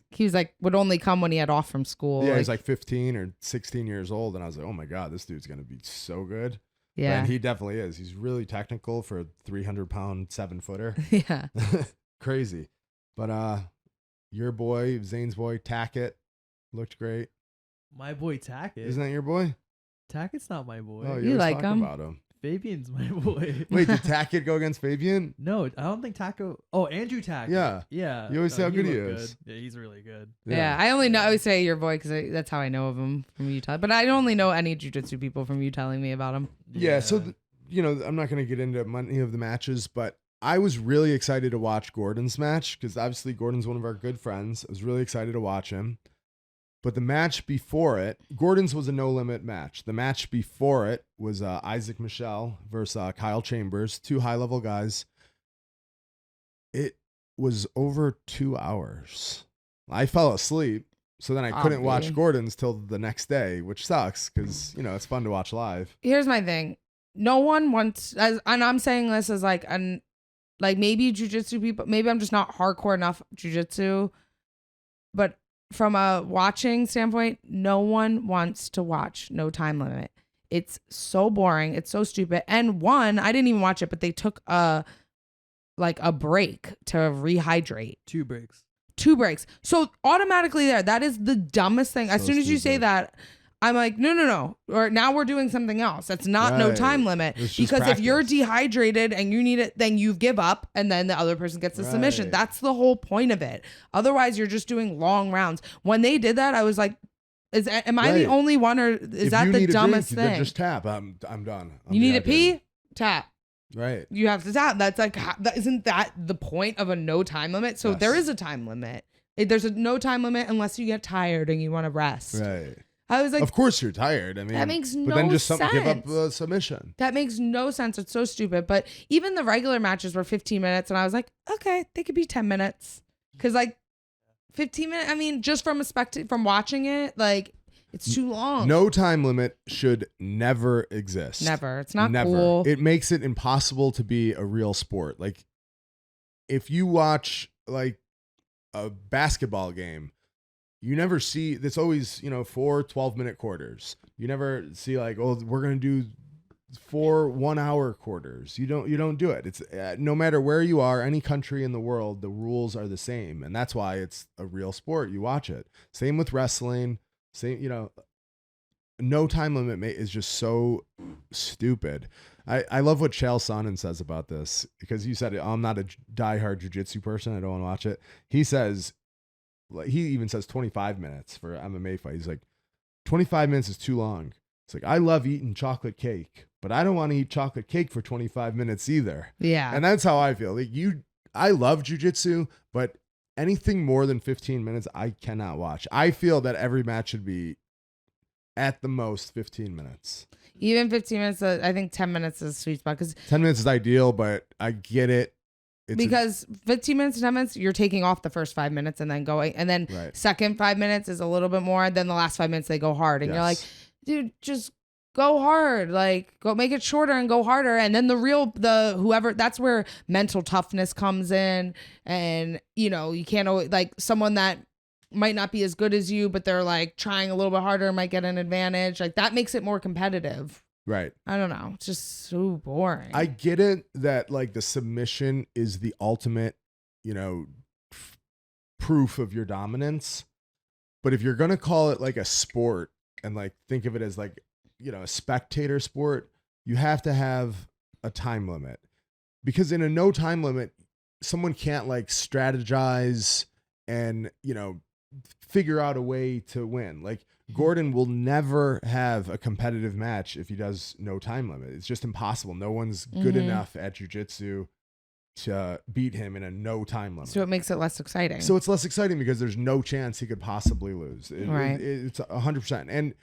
would only come when he had off from school. Yeah, he's like 15 or 16 years old, and I was like, oh my god, this dude's gonna be so good. Yeah, and he definitely is. He's really technical for a 300-pound 7-footer. Yeah, crazy. But your boy, Zane's boy, Tate, looked great. My boy Tate. Isn't that your boy? Tate's not my boy. Oh, you like him? About him. Fabian's my boy. Wait, did Tate go against Fabian? No, I don't think Taco. Oh, Andrew Tate. Yeah. Yeah. You always say how good he looked is. Good. Yeah, he's really good. Yeah. I always say your boy because that's how I know of him from you but I only know any jiu-jitsu people from you telling me about him. Yeah, so I'm not going to get into any of the matches, but I was really excited to watch Gordon's match because obviously Gordon's one of our good friends. I was really excited to watch him. But the match before it, Gordon's was a no-limit match. The match before it was Isaac Michelle versus Kyle Chambers, two high-level guys. It was over 2 hours. I fell asleep, so then I couldn't watch Gordon's till the next day, which sucks because, it's fun to watch live. Here's my thing. No one wants, and I'm saying this as like maybe jiu-jitsu people, maybe I'm just not hardcore enough jiu-jitsu, but from a watching standpoint, no one wants to watch No Time Limit. It's so boring. It's so stupid. And I didn't even watch it, but they took a break to rehydrate. 2 breaks. 2 breaks. So automatically that is the dumbest thing. As soon as you say that, I'm like, no. Or now we're doing something else. That's not No Time Limit. Because if you're dehydrated and you need it, then you give up and then the other person gets the submission. That's the whole point of it. Otherwise, you're just doing long rounds. When they did that, I was like, am I the only one or is that the dumbest thing? Just tap. I'm done. You need to pee? Tap. Right. You have to tap. That's like, isn't that the point of a no time limit? So there is a time limit. There's a no time limit unless you get tired and you want to rest. Right. I was like, of course you're tired. I mean, that makes no sense. But then just give up a submission. That makes no sense. It's so stupid. But even the regular matches were 15 minutes, and I was like, okay, they could be 10 minutes, because 15 minutes. I mean, just from from watching it, it's too long. No time limit should never exist. Never. It's not cool. It makes it impossible to be a real sport. Like, if you watch a basketball game, you never see, it's always, 4 12-minute quarters. You never see we're going to do 4 1-hour quarters. You don't do it. It's no matter where you are, any country in the world, the rules are the same. And that's why it's a real sport. You watch it. Same with wrestling. Same, no time limit is just so stupid. I love what Chael Sonnen says about this, because you said, I'm not a diehard jiu-jitsu person. I don't want to watch it. He says, he even says 25 minutes for an MMA fight. He's like, 25 minutes is too long. It's like, I love eating chocolate cake, but I don't want to eat chocolate cake for 25 minutes either. Yeah. And that's how I feel. I love jiu-jitsu, but anything more than 15 minutes, I cannot watch. I feel that every match should be at the most 15 minutes. Even 15 minutes, I think 10 minutes is a sweet spot. 10 minutes is ideal, but I get it. Because 15 minutes to 10 minutes, you're taking off the first 5 minutes and then going. And then second 5 minutes is a little bit more. Then the last 5 minutes, they go hard. And you're like, dude, just go hard. Like, go make it shorter and go harder. And then whoever, that's where mental toughness comes in. And, you know, you can't always, like, someone that might not be as good as you, but they're like trying a little bit harder, might get an advantage. Like, that makes it more competitive. Right. I don't know. It's just so boring. I get it that like the submission is the ultimate, you know, proof of your dominance. But if you're going to call it like a sport and like think of it as like, you know, a spectator sport, you have to have a time limit. Because in a no time limit, someone can't like strategize and, you know, figure out a way to win. Like, Gordon will never have a competitive match if he does no time limit. It's just impossible. No one's good enough at jiu-jitsu to beat him in a no time limit. So it makes it less exciting. So it's less exciting because there's no chance he could possibly lose. It's 100%. And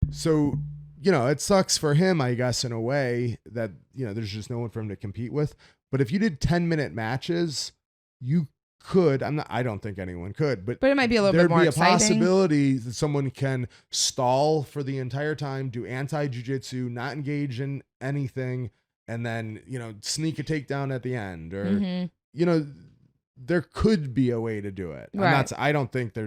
so, you know, it sucks for him, I guess, in a way that, you know, there's just no one for him to compete with. But if you did 10-minute matches, you could, I don't think anyone could, but it might be a little bit more exciting. There'd be a possibility that someone can stall for the entire time, do anti-jiu-jitsu, not engage in anything, and then, you know, sneak a takedown at the end, or, you know, there could be a way to do it. Right. I don't think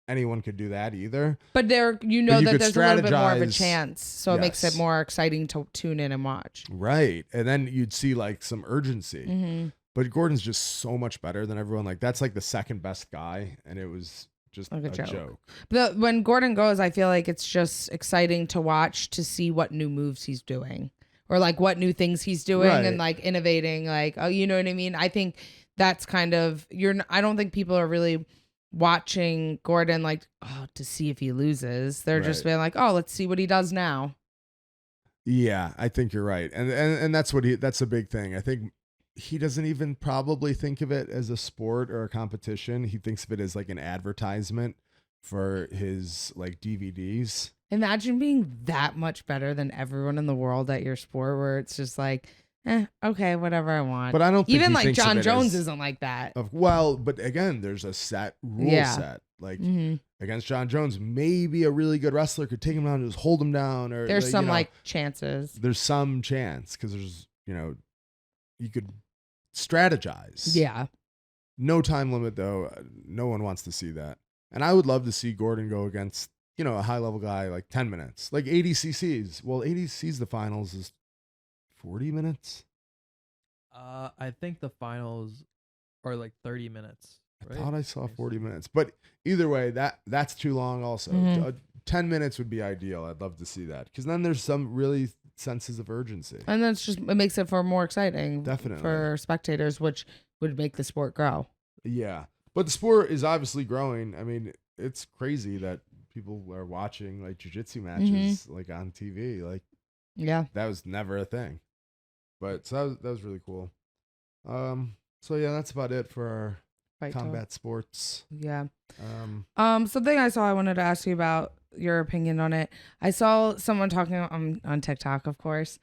anyone could do that either. But that there's a little bit more of a chance, so it makes it more exciting to tune in and watch. Right, and then you'd see like some urgency. But Gordon's just so much better than everyone. Like, that's like the second best guy, and it was just like a joke. But when Gordon goes, I feel like it's just exciting to watch, to see what new moves he's doing, or like what new things he's doing, and like innovating. Like, oh, you know what I mean? I think that's kind of I don't think people are really watching Gordon like, oh, to see if he loses. They're just being like, oh, let's see what he does now. Yeah, I think you're right, and that's that's a big thing. I think he doesn't even probably think of it as a sport or a competition. He thinks of it as like an advertisement for his like DVDs. Imagine being that much better than everyone in the world at your sport, where it's just like, okay, whatever I want. But I don't think even like John Jones isn't like that. But again, there's a set rule set. Like against John Jones, maybe a really good wrestler could take him down and just hold him down. Or there's some like chances. There's some chance because there's, you know, you could strategize. Yeah. No time limit though. No one wants to see that. And I would love to see Gordon go against, you know, a high level guy like 10 minutes, like ADCCs. Well, ADCCs, the finals is 40 minutes. I think the finals are like 30 minutes. Right? I thought I saw 40 minutes, but either way, that's too long. Also, 10 minutes would be ideal. I'd love to see that because then there's some really senses of urgency, and that's just it makes it for more exciting, definitely for spectators, which would make the sport grow. Yeah, but the sport is obviously growing. I mean, it's crazy that people are watching like jiu-jitsu matches like on TV. Like, yeah, that was never a thing. But so that was really cool. So yeah, that's about it for our Fight combat talk. Sports. Yeah. Something I saw, I wanted to ask you about your opinion on it. I saw someone talking on TikTok, of course.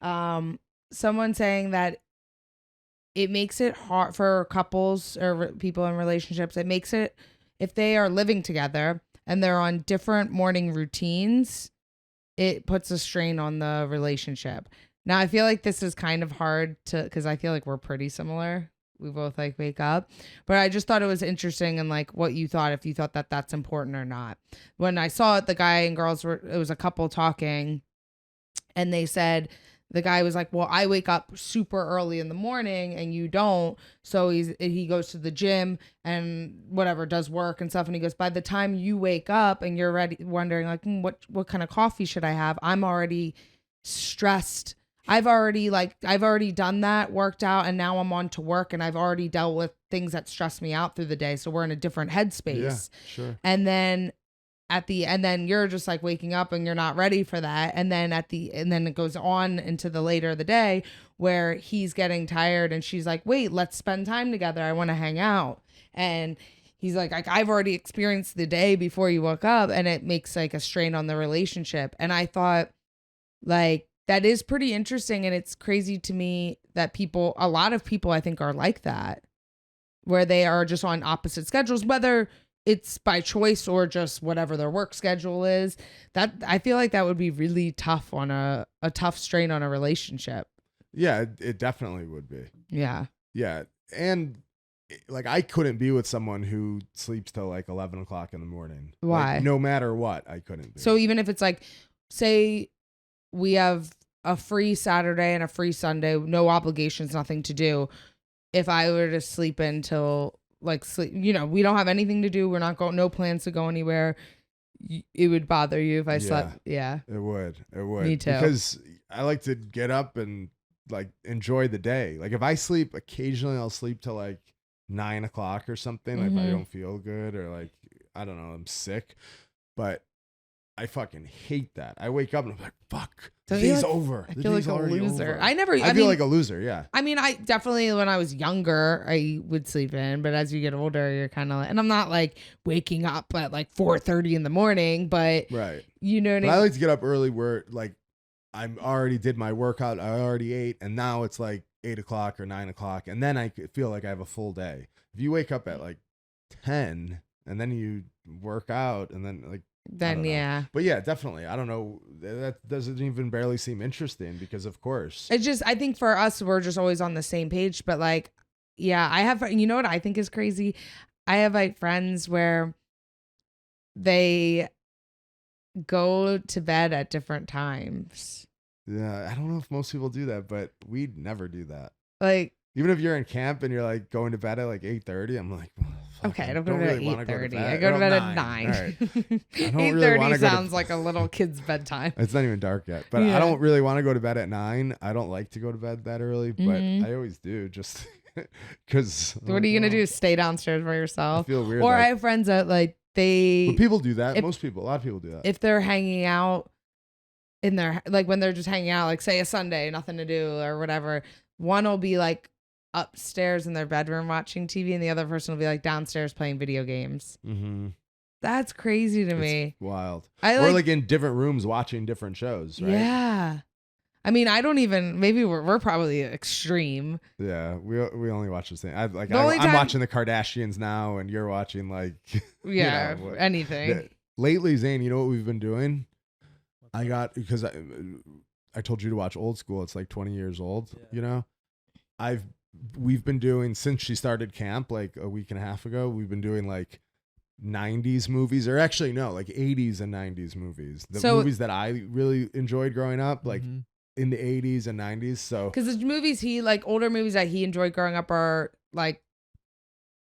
Someone saying that it makes it hard for couples or people in relationships. It makes it, if they are living together and they're on different morning routines, it puts a strain on the relationship. Now, I feel like this is kind of hard to, because I feel like we're pretty similar. We both like wake up, but I just thought it was interesting and like what you thought, if you thought that that's important or not. When I saw it, the guy and girls it was a couple talking, and they said, the guy was like, well, I wake up super early in the morning and you don't. So he goes to the gym and whatever, does work and stuff. And he goes, by the time you wake up and you're ready, wondering like, what kind of coffee should I have? I'm already stressed. I've already done that, worked out, and now I'm on to work, and I've already dealt with things that stress me out through the day. So we're in a different headspace. Yeah, sure. And then then you're just like waking up and you're not ready for that. And then it goes on into the later of the day where he's getting tired and she's like, wait, let's spend time together. I want to hang out. And he's like, I've already experienced the day before you woke up, and it makes like a strain on the relationship. And I thought, like, that is pretty interesting, and it's crazy to me that a lot of people I think are like that, where they are just on opposite schedules, whether it's by choice or just whatever their work schedule is. That I feel like that would be really tough on a tough strain on a relationship. Yeah, it definitely would be. Yeah. Yeah. And like, I couldn't be with someone who sleeps till like 11 o'clock in the morning. Why? Like, no matter what, I couldn't be. So even if it's like, say we have a free Saturday and a free Sunday, no obligations, nothing to do. If I were to sleep until like sleep, we don't have anything to do. We're not going, no plans to go anywhere. It would bother you if I slept. Yeah. It would. Me too. Because I like to get up and like enjoy the day. Like if I sleep, occasionally I'll sleep till like 9 o'clock or something. Like if I don't feel good or like, I don't know, I'm sick. But I fucking hate that. I wake up and I'm like, fuck, the day's over. I feel like a loser. Over. I feel like a loser, yeah. I mean, I definitely, when I was younger, I would sleep in, but as you get older, you're kind of like, and I'm not like waking up at like 4:30 in the morning, but right. You know what I mean? I like to get up early where like I'm already did my workout, I already ate, and now it's like 8 o'clock or 9 o'clock, and then I feel like I have a full day. If you wake up at like 10 and then you work out and then like, then yeah, but yeah, definitely. I don't know. That doesn't even barely seem interesting because, of course, it's just, I think for us, we're just always on the same page. But like, yeah, I have, you know what I think is crazy? I have like friends where they go to bed at different times. Yeah, I don't know if most people do that, but we'd never do that. Like, even if you're in camp and you're like going to bed at like 8:30, I'm like, well, okay, I don't go to bed really at 8:30. I go to bed at 9. Right. 8:30 sounds like a little kid's bedtime. It's not even dark yet, but I don't really want to go to bed at 9. I don't like to go to bed that early, but I always do just because. What are you gonna do? Stay downstairs by yourself? I feel weird. Or I have friends that like but people do that. A lot of people do that. If they're hanging out in their, like when they're just hanging out, like say a Sunday, nothing to do or whatever, one will be like upstairs in their bedroom watching TV, and the other person will be like downstairs playing video games. Mm-hmm. That's crazy to me. Wild. Or like in different rooms watching different shows, right? Yeah. I mean, I don't even. Maybe we're probably extreme. Yeah, we only watch the same. I'm watching the Kardashians now, and you're watching like yeah, anything. Lately, Zane, you know what we've been doing? Because I told you to watch Old School. It's like 20 years old. Yeah. You know, we've been doing since she started camp like a week and a half ago. We've been doing like 90s movies, or actually no, like 80s and 90s movies. Movies that I really enjoyed growing up, like. In the 80s and 90s, so because the movies older movies that he enjoyed growing up are like,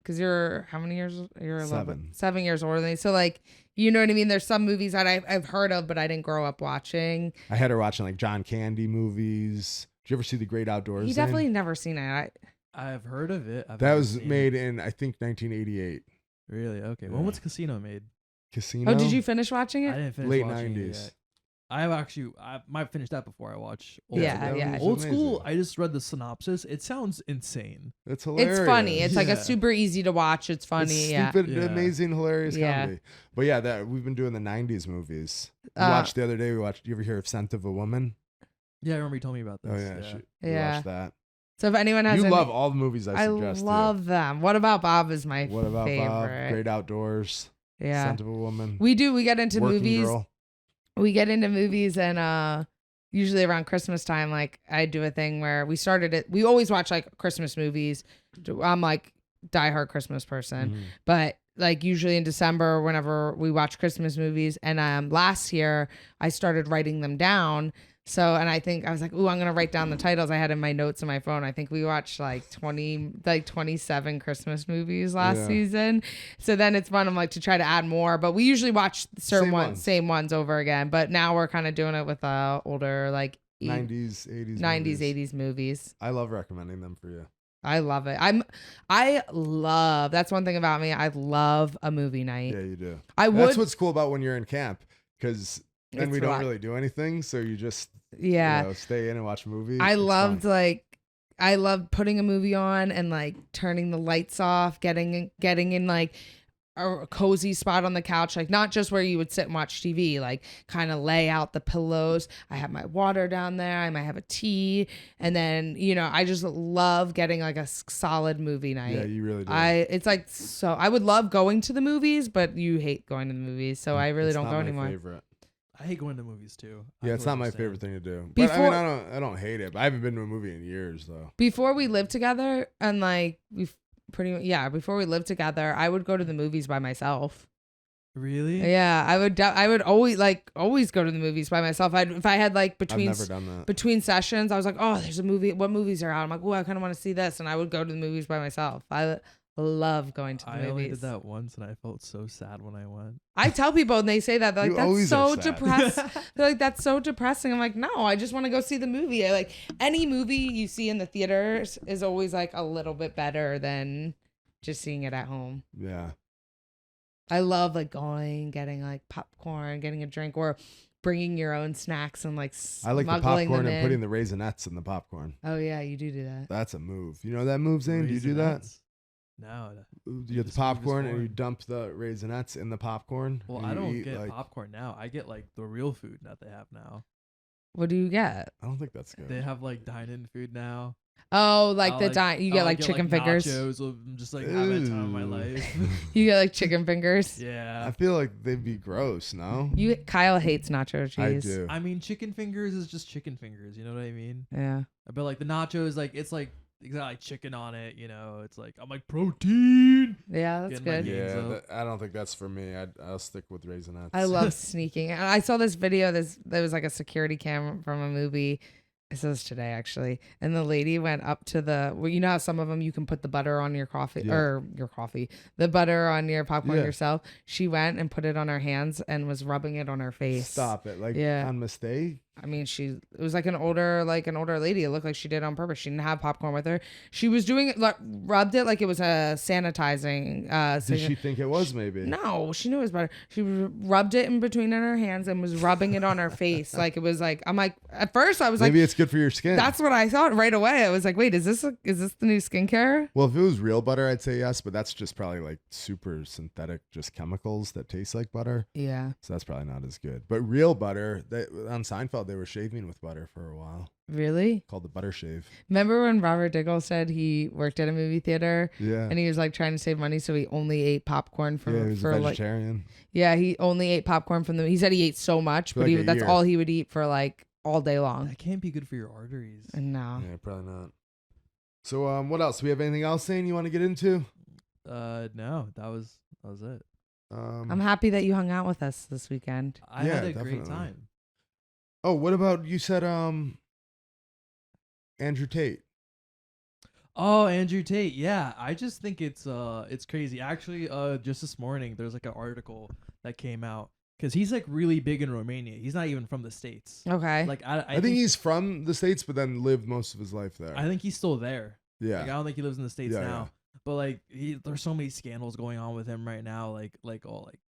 because you're how many years? You're 11, 7 years older than me, so like, you know what I mean. There's some movies that I've heard of, but I didn't grow up watching. I had her watching like John Candy movies. Did you ever see The Great Outdoors? You definitely never seen it. I've heard of it. That was made in I think 1988. Really? Okay. Yeah. When was Casino made? Casino. Oh, did you finish watching it? I didn't finish late watching 90s. It yet. I might finish that before I watch Old Yeah, yeah. Old School, I just read the synopsis. It sounds insane. It's hilarious. It's funny. It's like a super easy to watch. It's funny. It's stupid, amazing, hilarious comedy. But yeah, we've been doing the 90s movies. We watched the other day. You ever hear of Scent of a Woman? Yeah, I remember you told me about this. Oh yeah. We watched that. So if anyone has, love all the movies I suggest. I love them. What About Bob is my What About favorite. Bob? Great Outdoors. Yeah. Scent of a Woman. We get into Working movies. Girl. We get into movies, and usually around Christmas time, like I do a thing where we started it. We always watch like Christmas movies. I'm like diehard Christmas person, but like usually in December, whenever we watch Christmas movies, and last year I started writing them down. So, and I think I was like, ooh, I'm going to write down the titles I had in my notes on my phone. I think we watched like 27 Christmas movies last season. So then it's fun. I'm like to try to add more, but we usually watch same ones over again. But now we're kind of doing it with older, like 90s, 80s movies. I love recommending them for you. I love it. That's one thing about me. I love a movie night. Yeah, you do. That's what's cool about when you're in camp, because then we don't really do anything, so you just stay in and watch movies. I loved putting a movie on and like turning the lights off, getting in like a cozy spot on the couch, like not just where you would sit and watch TV, like kind of lay out the pillows. I have my water down there. I might have a tea. And then, I just love getting like a solid movie night. Yeah, you really do. It's like, so I would love going to the movies, but you hate going to the movies. So I really don't go anymore. Favorite. I hate going to movies too. Yeah, it's not my favorite thing to do. But I don't hate it. But I haven't been to a movie in years though. Before we lived together, and like before we lived together, I would go to the movies by myself. Really? Yeah, I would always go to the movies by myself. If I had like I've never done that. between sessions, I was like, oh, there's a movie. What movies are out? I'm like, oh, I kind of want to see this, and I would go to the movies by myself. I love going to the movies. I only did that once, and I felt so sad when I went. I tell people, and they say that they're like, that's so depressed. They're like, that's so depressing. I'm like, no, I just want to go see the movie. I like any movie you see in the theaters is always like a little bit better than just seeing it at home. Yeah. I love like getting like popcorn, getting a drink, or bringing your own snacks and like I like the popcorn and putting the Raisinets in the popcorn. Oh yeah, you do that. That's a move. You know that move, Zane? Do you do that? No. You get the popcorn and you dump the Raisinets in the popcorn. Well, I don't get popcorn now. I get like the real food that they have now. What do you get? I don't think that's good. They have like dine-in food now. Oh, like you get like chicken fingers. Nachos. I'm just like having a time of my life. You get like chicken fingers. Yeah. I feel like they'd be gross. No. Kyle hates nacho cheese. I do. I mean, chicken fingers is just chicken fingers. You know what I mean? Yeah. But like the nachos, like it's like exactly chicken on it. It's like I'm like protein. Yeah, that's good. Yeah, I don't think that's for me. I'll stick with Raisinets. I love sneaking. I saw this video. There was like a security camera from a movie. I saw this today actually, and the lady went up to you know how some of them you can put the butter on your coffee the butter on your popcorn yourself. She went and put it on her hands and was rubbing it on her face. Stop it! On mistake. I mean, it was like an older lady. It looked like she did it on purpose. She didn't have popcorn with her. She was doing it, like, rubbed it like it was a sanitizing. Did she think it was maybe? No, she knew it was butter. She rubbed it in between her hands and was rubbing it on her face. Like it was like, I'm like, at first I was maybe it's good for your skin. That's what I thought right away. I was like, wait, is this the new skincare? Well, if it was real butter, I'd say yes, but that's just probably like super synthetic, just chemicals that taste like butter. Yeah. So that's probably not as good. But real butter, on Seinfeld, they were shaving with butter for a while. Really? Called the butter shave. Remember when Robert Diggle said he worked at a movie theater? Yeah. And he was like trying to save money, so he only ate popcorn he was a vegetarian. He only ate popcorn he said he ate so much, but that's all he would eat for like all day long. That can't be good for your arteries. No. Yeah, probably not. So what else? Do we have anything else, Zane, you want to get into? No, that was it. I'm happy that you hung out with us this weekend. I had a great time. Oh, what about, you said Andrew Tate? Oh, Andrew Tate. Yeah, I just think it's crazy. Actually, just this morning there's like an article that came out because he's like really big in Romania. He's not even from the States. Okay. Like I think he's from the States, but then lived most of his life there. I think he's still there. Yeah. Like, I don't think he lives in the States now. Yeah. But like there's so many scandals going on with him right now. Like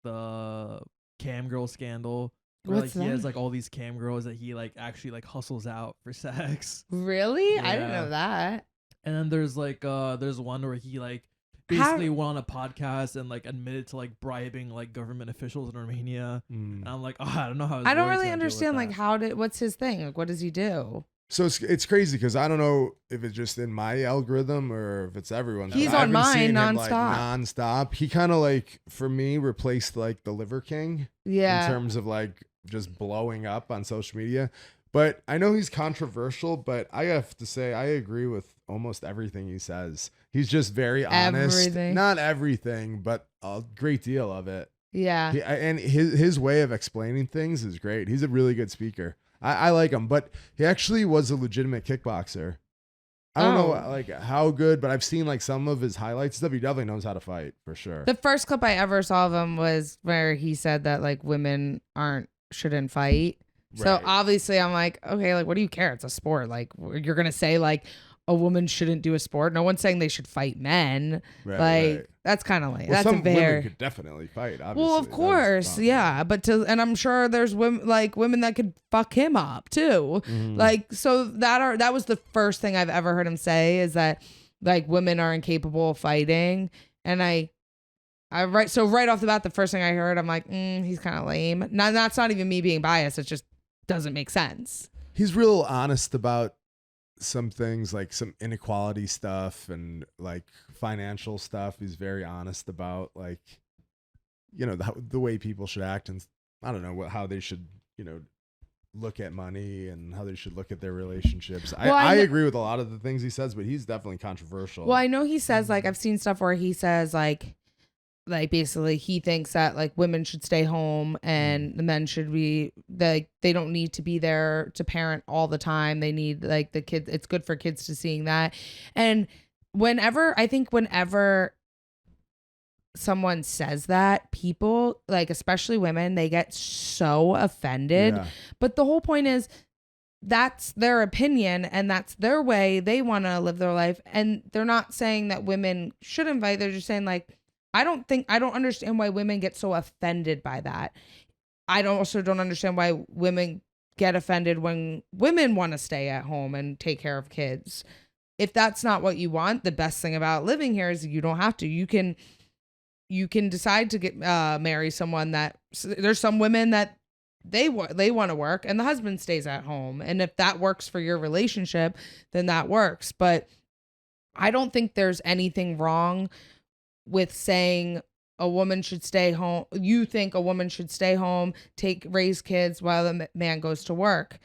the cam girl scandal. Where, What's he that? has like all these cam girls that he like actually like hustles out for sex. Really? Yeah. I didn't know that. And then there's like there's one where he like basically went on a podcast and like admitted to like bribing like government officials in Romania. And I'm like, I don't know how. I don't really understand like what's his thing? Like what does he do? So it's crazy because I don't know if it's just in my algorithm or if it's everyone's. He's on mine nonstop. Nonstop. He kind of like, for me, replaced like the Liver King. Yeah. In terms of like just blowing up on social media. But I know he's controversial, but I have to say I agree with almost everything he says. He's just very honest. Everything. Not everything, but a great deal of it. Yeah. And his way of explaining things is great. He's a really good speaker. I like him, but he actually was a legitimate kickboxer. I don't know like how good, but I've seen like some of his highlights. He definitely knows how to fight for sure. The first clip I ever saw of him was where he said that like women shouldn't fight. Right. So obviously I'm like, okay, like what do you care? It's a sport. Like you're gonna say like a woman shouldn't do a sport. No one's saying they should fight men. Right. That's kind of like that's some fair. Women could definitely fight. Obviously. Well, of course, yeah. But and I'm sure there's women that could fuck him up too. Mm-hmm. Like so that was the first thing I've ever heard him say is that like women are incapable of fighting, and I So right off the bat, the first thing I heard, I'm like, he's kind of lame. Now, that's not even me being biased. It just doesn't make sense. He's real honest about some things, like some inequality stuff and like financial stuff. He's very honest about, like, you know, the way people should act, and I don't know how they should, you know, look at money and how they should look at their relationships. Well, I agree with a lot of the things he says, but he's definitely controversial. Well, I know he says, like, I've seen stuff where he says like basically he thinks that like women should stay home and the men should be they don't need to be there to parent all the time. They need like the kids. It's good for kids to seeing that. And whenever someone says that, people, like especially women, they get so offended. Yeah. But the whole point is that's their opinion and that's their way. They want to live their life, and they're not saying that women should invite. They're just saying like, I don't understand why women get so offended by that. I also don't understand why women get offended when women want to stay at home and take care of kids. If that's not what you want, the best thing about living here is you don't have to. You can decide to get marry someone that there's some women that they want to work and the husband stays at home. And if that works for your relationship, then that works. But I don't think there's anything wrong with saying a woman should stay home. You think a woman should stay home, raise kids while the man goes to work.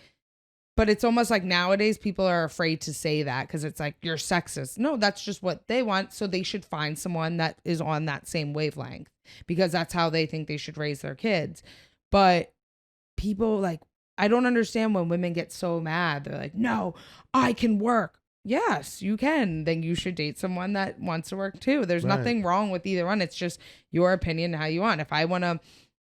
But it's almost like nowadays people are afraid to say that because it's like, you're sexist. No, that's just what they want. So they should find someone that is on that same wavelength because that's how they think they should raise their kids. But people, like, I don't understand when women get so mad. They're like, no, I can work. Yes, you can. Then you should date someone that wants to work too. There's nothing wrong with either one. It's just your opinion, how you want. If I want to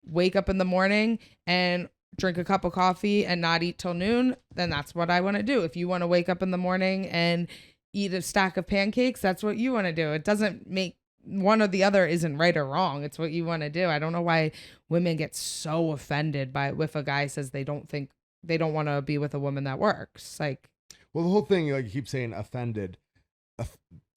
wake up in the morning and drink a cup of coffee and not eat till noon, then that's what I want to do. If you want to wake up in the morning and eat a stack of pancakes, that's what you want to do. It doesn't make one or the other isn't right or wrong. It's what you want to do. I don't know why women get so offended by if a guy says they don't want to be with a woman that works. Like, well, the whole thing, like you keep saying offended,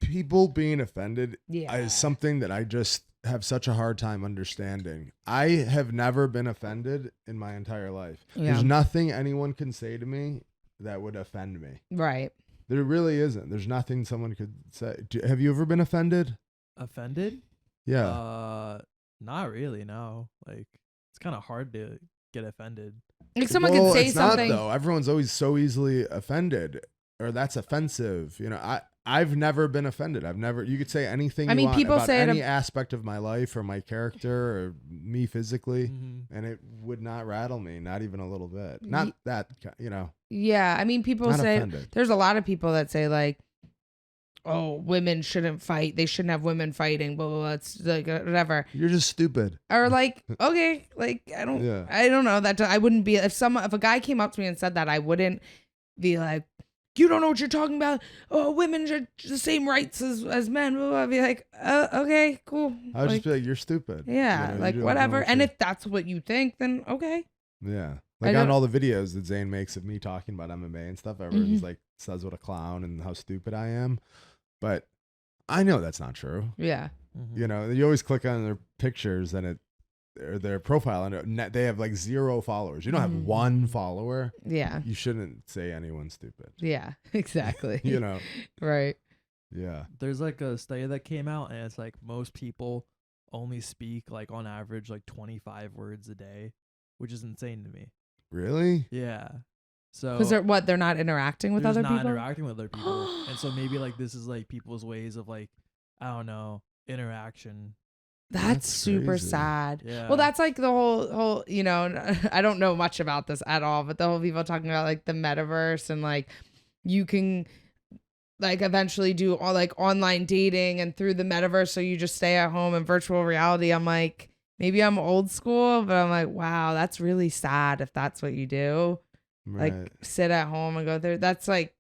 people being offended is something that I just have such a hard time understanding. I have never been offended in my entire life. Yeah. There's nothing anyone can say to me that would offend me. Right. There really isn't. There's nothing someone could say. Have you ever been offended? Offended? Yeah. Not really, no. Like, it's kind of hard to get offended. Like someone could say it's something. Not, though. Everyone's always so easily offended, or that's offensive. You know, I've never been offended. You could say anything you want people about say any aspect of my life or my character or me physically, mm-hmm. and it would not rattle me, not even a little bit. Not that, you know. Yeah, I mean, people say offended. There's a lot of people that say like, oh, women shouldn't fight. They shouldn't have women fighting. Blah blah blah. It's like whatever. You're just stupid. Or like, okay, like I don't know that I wouldn't be if a guy came up to me and said that, I wouldn't be like, you don't know what you're talking about. Oh, women are the same rights as men. Blah, blah. I'd be like, okay, cool. I would just be like, you're stupid. Yeah, you know, like whatever. And if that's what you think, then okay. Yeah. Like on all the videos that Zane makes of me talking about MMA and stuff, everyone's like says what a clown and how stupid I am. But I know that's not true. Yeah. Mm-hmm. You know, you always click on their pictures and their profile and they have like 0 followers. You don't have 1 follower. Yeah. You shouldn't say anyone's stupid. Yeah, exactly. You know. Right. Yeah. There's like a study that came out and it's like most people only speak like on average like 25 words a day, which is insane to me. Really? Yeah. So because they're not interacting with other people. Not interacting with other people, and so maybe like this is like people's ways of like, I don't know, interaction. That's super crazy. Sad. Yeah. Well, that's like the whole, you know, I don't know much about this at all, but the whole people talking about like the metaverse and like you can like eventually do all like online dating and through the metaverse, so you just stay at home in virtual reality. I'm like, maybe I'm old school, but I'm like, wow, that's really sad if that's what you do. Right. Like sit at home and go there. That's like,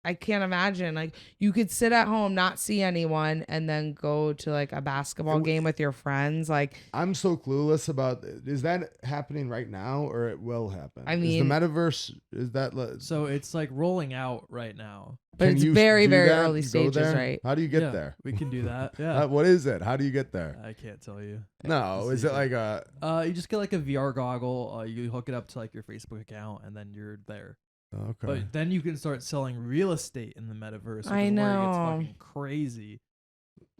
I can't imagine. Like you could sit at home, not see anyone, and then go to like a basketball game with your friends. Like I'm so clueless about. Is that happening right now, or it will happen? I mean, is the metaverse is that? So it's like rolling out right now. But it's you very, do very that? early You go stages, there? right? How do you get Yeah, there? We can do that. Yeah. What is it? How do you get there? I can't tell you. No, is it like a? You just get like a VR goggle. You hook it up to like your Facebook account, and then you're there. Okay. But then you can start selling real estate in the metaverse. Which I is where it gets know. fucking crazy.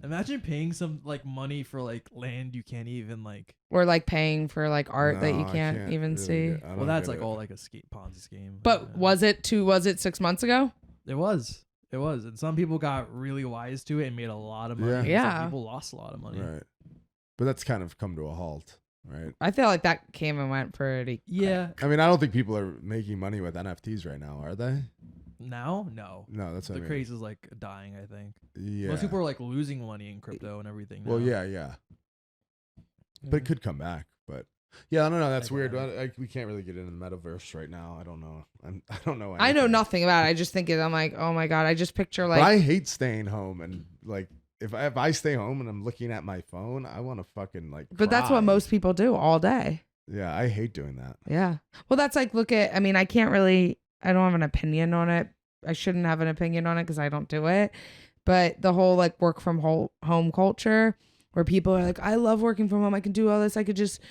Imagine paying some like money for like land you can't even like. Or like paying for like art that No, you I can't even really see. I Well, don't that's get like it. all like a Ponzi scheme. But was it 6 months ago? It was. It was. And some people got really wise to it and made a lot of money. Yeah. and Yeah. Some people lost a lot of money. Right. But that's kind of come to a halt, right? I feel like that came and went pretty. Yeah. I mean, I don't think people are making money with NFTs right now, are they? Now? No. No, that's what The I mean. craze is like dying, I think. Yeah. Most people are like losing money in crypto and everything. Well, now. yeah. But it could come back. But yeah, I don't know. That's weird. Again. We can't really get into the metaverse right now. I don't know. I don't know. I know anything. nothing about it. I just think I'm like, oh my God. I just picture like. But I hate staying home and like if I stay home and I'm looking at my phone, I want to fucking like. But that's what cry. most people do all day. Yeah, I hate doing that. Yeah. Well, that's like, I mean, I don't have an opinion on it. I shouldn't have an opinion on it because I don't do it. But the whole like work from home culture where people are like, I love working from home. I can do all this. I could just,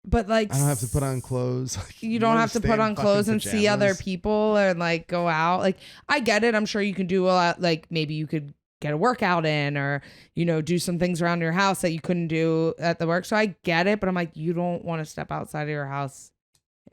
but like, I don't have to put on clothes. you don't have to put on clothes and see other people and like go out. Like, I get it. I'm sure you can do a lot. Like maybe you could get a workout in or, do some things around your house that you couldn't do at the work. So I get it. But I'm like, you don't want to step outside of your house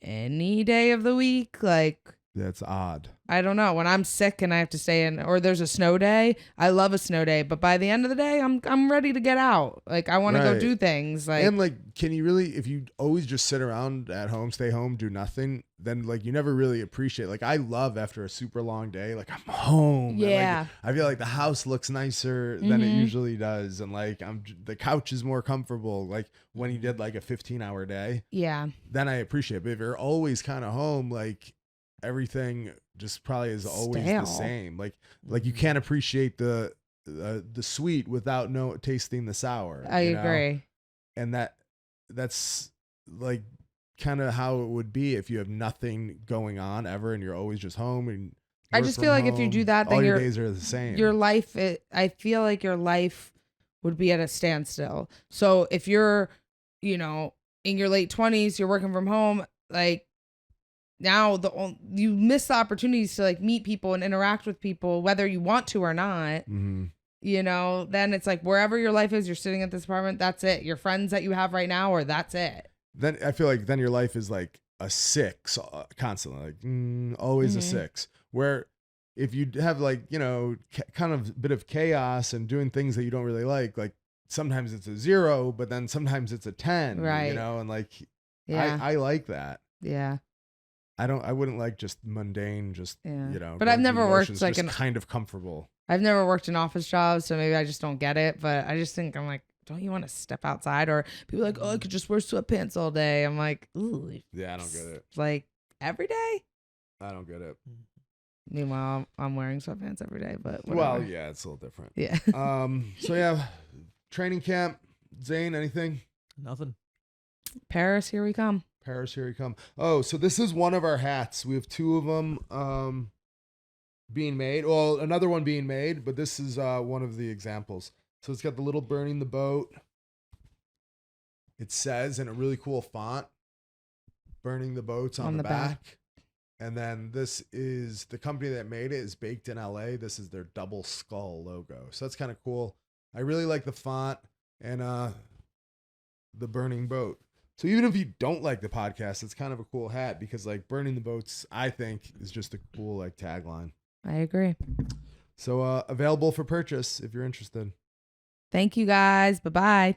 any day of the week. Like, That's odd. I don't know. When I'm sick and I have to stay in, or there's a snow day, I love a snow day. But by the end of the day, I'm ready to get out. Like I want to go Right. do things. Like And like, can you really, if you always just sit around at home, stay home, do nothing, then like you never really appreciate. Like I love after a super long day, like I'm home. and, like, Yeah. I feel like the house looks nicer than it usually does, and like the couch is more comfortable. Like when you did like a 15-hour day, yeah, then I appreciate it. But if you're always kind of home, like everything just probably is always Stale. the same. Like you can't appreciate the sweet without tasting the sour. I you know? agree. And that's like kind of how it would be if you have nothing going on ever and you're always just home and I work just from feel like if you home, do that, then all your your days are the same. your life. I feel like your life would be at a standstill. So if you're, in your late 20s, you're working from home, like. Now you miss the opportunities to like meet people and interact with people, whether you want to or not. Mm-hmm. Then it's like wherever your life is, you're sitting at this apartment. That's it. Your friends that you have right now, or that's it. Then I feel like then your life is like a 6 constantly, like always a 6. Where if you have like kind of a bit of chaos and doing things that you don't really like sometimes it's a 0, but then sometimes it's a 10. Right. And like Yeah. I like that. Yeah. I wouldn't like just mundane, just Yeah. But go I've through never the worked motions, like just kind of comfortable. I've never worked an office job, so maybe I just don't get it. But I just think I'm like, don't you want to step outside? Or people are like, oh, I could just wear sweatpants all day. I'm like, ooh. Yeah, I don't get it. Like every day. I don't get it. Meanwhile, I'm wearing sweatpants every day. But whatever. Well, yeah, it's a little different. Yeah. So yeah, training camp. Zane, anything? Nothing. Paris, here we come. Paris, here you come. Oh, so this is one of our hats. We have 2 of them being made. Well, another one being made, but this is one of the examples. So it's got the little burning the boat. It says in a really cool font, burning the boats on the back. And then this is the company that made it is Baked in LA. This is their double skull logo. So that's kind of cool. I really like the font and the burning boat. So even if you don't like the podcast, it's kind of a cool hat because like burning the boats, I think is just a cool like tagline. I agree. So available for purchase if you're interested. Thank you guys. Bye-bye.